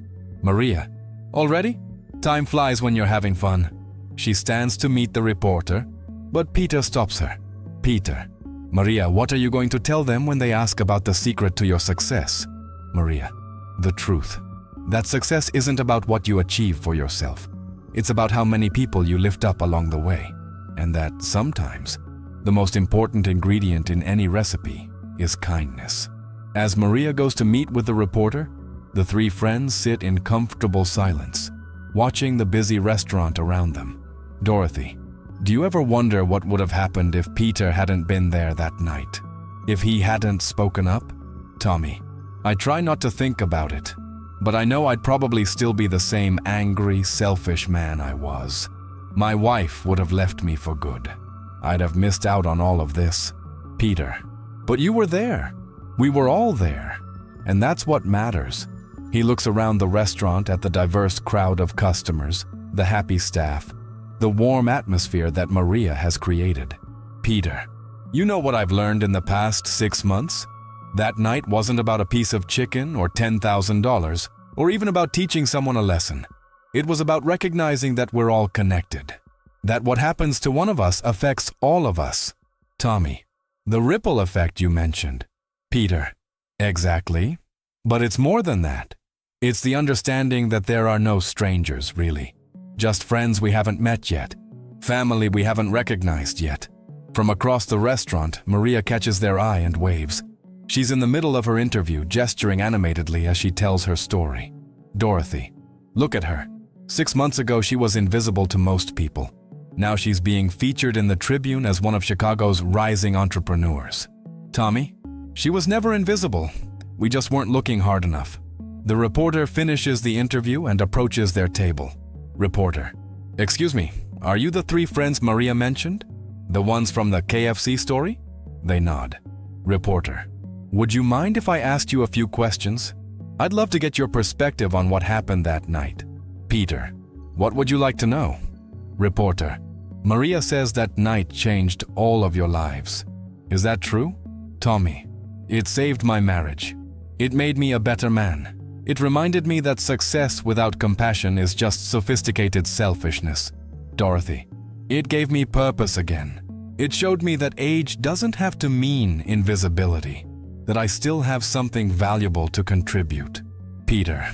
Maria, "Already? Time flies when you're having fun." She stands to meet the reporter, but Peter stops her. Peter, "Maria, what are you going to tell them when they ask about the secret to your success?" Maria, "The truth. That success isn't about what you achieve for yourself. It's about how many people you lift up along the way. And that sometimes, the most important ingredient in any recipe is kindness." As Maria goes to meet with the reporter, the three friends sit in comfortable silence, watching the busy restaurant around them. Dorothy, "Do you ever wonder what would have happened if Peter hadn't been there that night? If he hadn't spoken up?" Tommy, "I try not to think about it, but I know I'd probably still be the same angry, selfish man I was. My wife would have left me for good. I'd have missed out on all of this." Peter, "But you were there. We were all there. And that's what matters." He looks around the restaurant at the diverse crowd of customers, the happy staff, the warm atmosphere that Maria has created. Peter, "You know what I've learned in the past 6 months? That night wasn't about a piece of chicken or $10,000, or even about teaching someone a lesson. It was about recognizing that we're all connected. That what happens to one of us affects all of us." Tommy, "The ripple effect you mentioned." Peter, "Exactly. But it's more than that. It's the understanding that there are no strangers, really. Just friends we haven't met yet. Family we haven't recognized yet." From across the restaurant, Maria catches their eye and waves. She's in the middle of her interview, gesturing animatedly as she tells her story. Dorothy, "Look at her. 6 months ago she was invisible to most people. Now she's being featured in the Tribune as one of Chicago's rising entrepreneurs." Tommy, "She was never invisible. We just weren't looking hard enough." The reporter finishes the interview and approaches their table. Reporter, "Excuse me, are you the 3 friends Maria mentioned? The ones from the KFC story?" They nod. Reporter, "Would you mind if I asked you a few questions? I'd love to get your perspective on what happened that night." Peter, "What would you like to know?" Reporter, "Maria says that night changed all of your lives. Is that true?" Tommy, "It saved my marriage. It made me a better man. It reminded me that success without compassion is just sophisticated selfishness." Dorothy, "It gave me purpose again. It showed me that age doesn't have to mean invisibility. that I still have something valuable to contribute. Peter.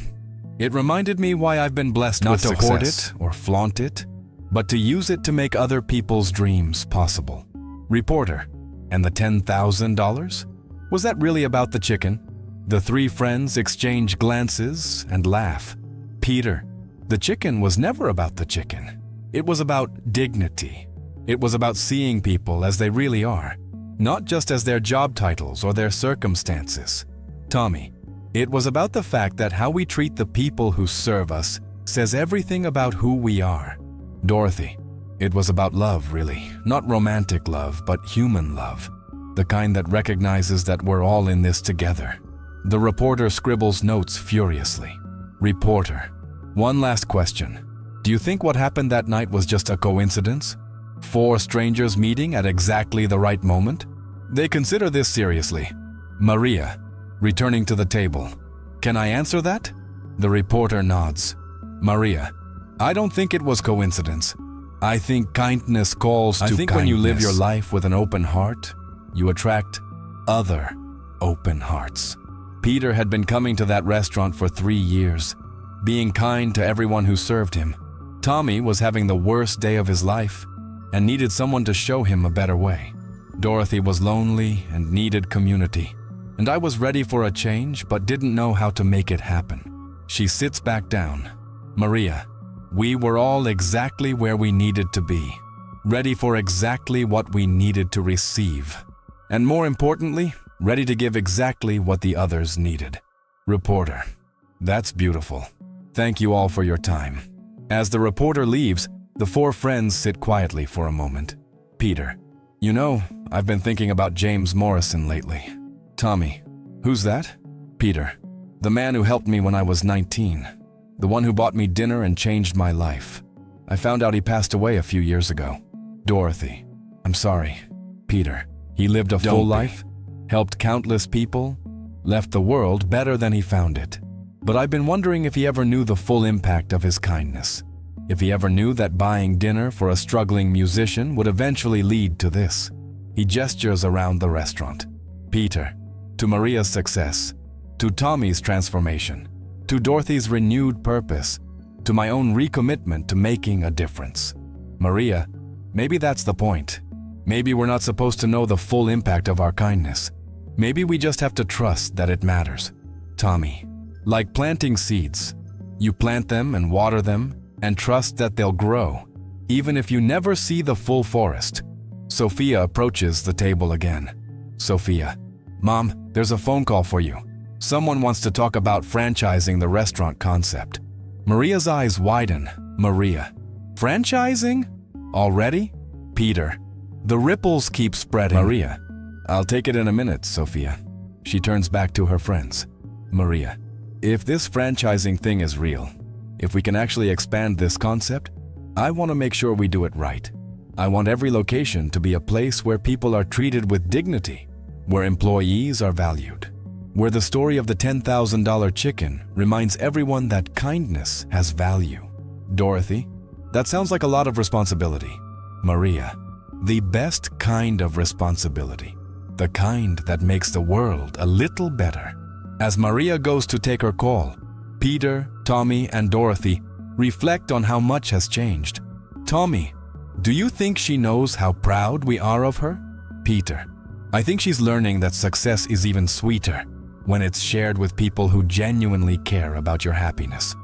It reminded me why I've been blessed not to hoard it or flaunt it, but to use it to make other people's dreams possible. Reporter. And the $10,000? Was that really about the chicken? The three friends exchange glances and laugh. Peter. The chicken was never about the chicken. It was about dignity. It was about seeing people as they really are, not just as their job titles or their circumstances. Tommy. It was about the fact that how we treat the people who serve us says everything about who we are. Dorothy. It was about love, really. Not romantic love, but human love. The kind that recognizes that we're all in this together. The reporter scribbles notes furiously. Reporter. One last question. Do you think what happened that night was just a coincidence? 4 strangers meeting at exactly the right moment? They consider this seriously. Maria. Returning to the table. Can I answer that? The reporter nods. Maria. I don't think it was coincidence. I think kindness calls to kindness. I think when you live your life with an open heart, you attract other open hearts. Peter had been coming to that restaurant for 3 years, being kind to everyone who served him. Tommy was having the worst day of his life and needed someone to show him a better way. Dorothy was lonely and needed community, and I was ready for a change but didn't know how to make it happen. She sits back down. Maria. We were all exactly where we needed to be, ready for exactly what we needed to receive, and more importantly, ready to give exactly what the others needed. Reporter. That's beautiful. Thank you all for your time. As the reporter leaves, the 4 friends sit quietly for a moment. Peter. You know, I've been thinking about James Morrison lately. Tommy. Who's that? Peter. The man who helped me when I was 19. The one who bought me dinner and changed my life. I found out he passed away a few years ago. Dorothy. I'm sorry. Peter. He lived a full life, helped countless people, left the world better than he found it. But I've been wondering if he ever knew the full impact of his kindness. If he ever knew that buying dinner for a struggling musician would eventually lead to this. He gestures around the restaurant. Peter. To Maria's success. To Tommy's transformation. To Dorothy's renewed purpose, to my own recommitment to making a difference. Maria, maybe that's the point. Maybe we're not supposed to know the full impact of our kindness. Maybe we just have to trust that it matters. Tommy, like planting seeds, you plant them and water them and trust that they'll grow, even if you never see the full forest. Sophia approaches the table again. Sophia, Mom, there's a phone call for you. Someone wants to talk about franchising the restaurant concept. Maria's eyes widen. Maria. Franchising? Already? Peter. The ripples keep spreading. Maria. I'll take it in a minute, Sophia. She turns back to her friends. Maria. If this franchising thing is real, if we can actually expand this concept, I want to make sure we do it right. I want every location to be a place where people are treated with dignity, where employees are valued, where the story of the $10,000 chicken reminds everyone that kindness has value. Dorothy, that sounds like a lot of responsibility. Maria, the best kind of responsibility. The kind that makes the world a little better. As Maria goes to take her call, Peter, Tommy, and Dorothy reflect on how much has changed. Tommy, do you think she knows how proud we are of her? Peter, I think she's learning that success is even sweeter when it's shared with people who genuinely care about your happiness.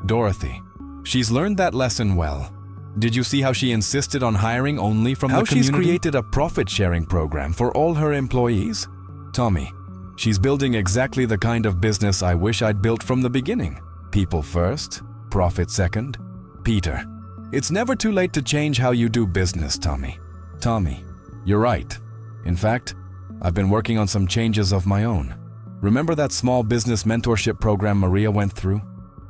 Dorothy, she's learned that lesson well. Did you see how she insisted on hiring only from the community? How she's created a profit-sharing program for all her employees? Tommy, she's building exactly the kind of business I wish I'd built from the beginning. People first, profit second. Peter, it's never too late to change how you do business, Tommy. Tommy, you're right. In fact, I've been working on some changes of my own. Remember that small business mentorship program Maria went through?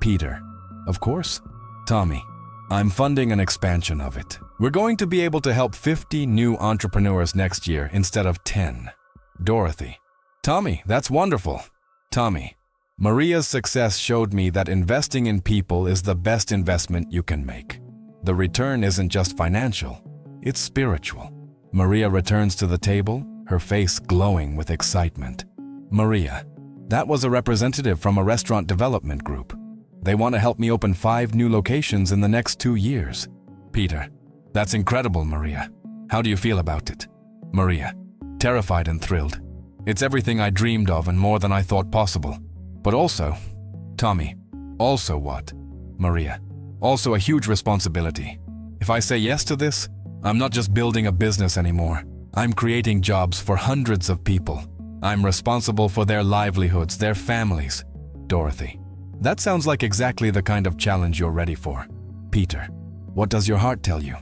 Peter, of course. Tommy, I'm funding an expansion of it. We're going to be able to help 50 new entrepreneurs next year instead of 10. Dorothy, Tommy, that's wonderful. Tommy, Maria's success showed me that investing in people is the best investment you can make. The return isn't just financial, it's spiritual. Maria returns to the table, her face glowing with excitement. Maria. That was a representative from a restaurant development group. They want to help me open 5 new locations in the next 2 years. Peter. That's incredible, Maria. How do you feel about it? Maria. Terrified and thrilled. It's everything I dreamed of and more than I thought possible. But also, Tommy. Also what? Maria. Also a huge responsibility. If I say yes to this, I'm not just building a business anymore. I'm creating jobs for hundreds of people. I'm responsible for their livelihoods, their families. Dorothy. That sounds like exactly the kind of challenge you're ready for. Peter. What does your heart tell you?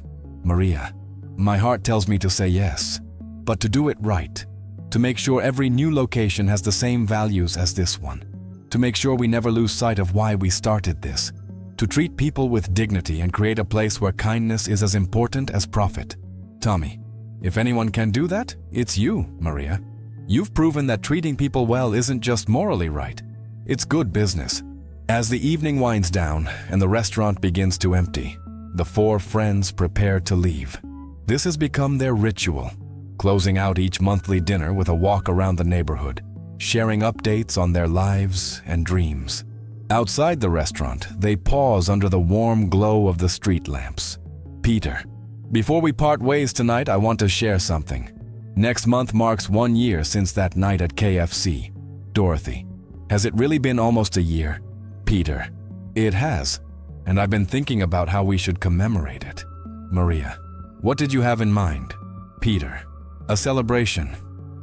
Maria. My heart tells me to say yes, but to do it right. To make sure every new location has the same values as this one. To make sure we never lose sight of why we started this. To treat people with dignity and create a place where kindness is as important as profit. Tommy. If anyone can do that, it's you, Maria. You've proven that treating people well isn't just morally right. It's good business. As the evening winds down and the restaurant begins to empty, the 4 friends prepare to leave. This has become their ritual, closing out each monthly dinner with a walk around the neighborhood, sharing updates on their lives and dreams. Outside the restaurant, they pause under the warm glow of the street lamps. Peter. Before we part ways tonight, I want to share something. Next month marks 1 year since that night at KFC. Dorothy. Has it really been almost a year? Peter. It has, and I've been thinking about how we should commemorate it. Maria. What did you have in mind? Peter. A celebration.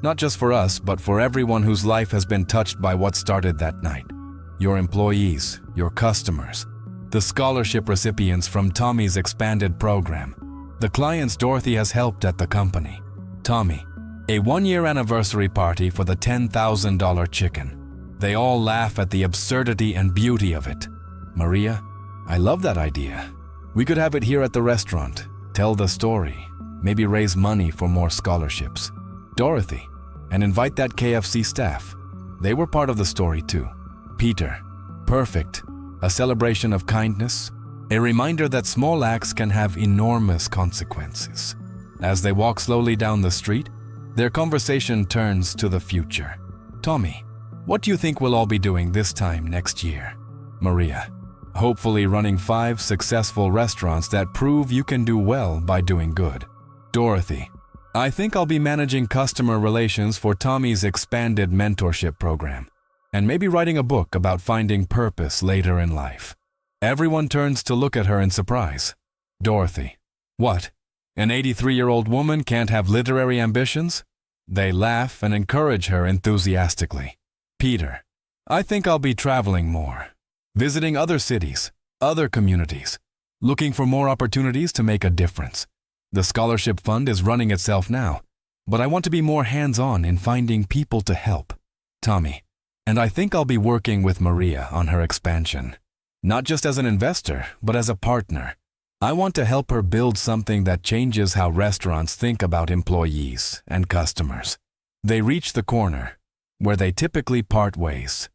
Not just for us, but for everyone whose life has been touched by what started that night. Your employees, your customers, the scholarship recipients from Tommy's expanded program, the clients Dorothy has helped at the company. Tommy. A 1-year anniversary party for the $10,000 chicken. They all laugh at the absurdity and beauty of it. Maria. I love that idea. We could have it here at the restaurant, tell the story, maybe raise money for more scholarships. Dorothy. And invite that KFC staff. They were part of the story too. Peter. Perfect. A celebration of kindness. A reminder that small acts can have enormous consequences. As they walk slowly down the street, their conversation turns to the future. Tommy. What do you think we'll all be doing this time next year? Maria. Hopefully running 5 successful restaurants that prove you can do well by doing good. Dorothy. I think I'll be managing customer relations for Tommy's expanded mentorship program, and maybe writing a book about finding purpose later in life. Everyone turns to look at her in surprise. Dorothy. What? An 83-year-old woman can't have literary ambitions? They laugh and encourage her enthusiastically. Peter. I think I'll be traveling more, visiting other cities, other communities, looking for more opportunities to make a difference. The scholarship fund is running itself now, but I want to be more hands-on in finding people to help. Tommy. And I think I'll be working with Maria on her expansion. Not just as an investor, but as a partner. I want to help her build something that changes how restaurants think about employees and customers. They reach the corner, where they typically part ways.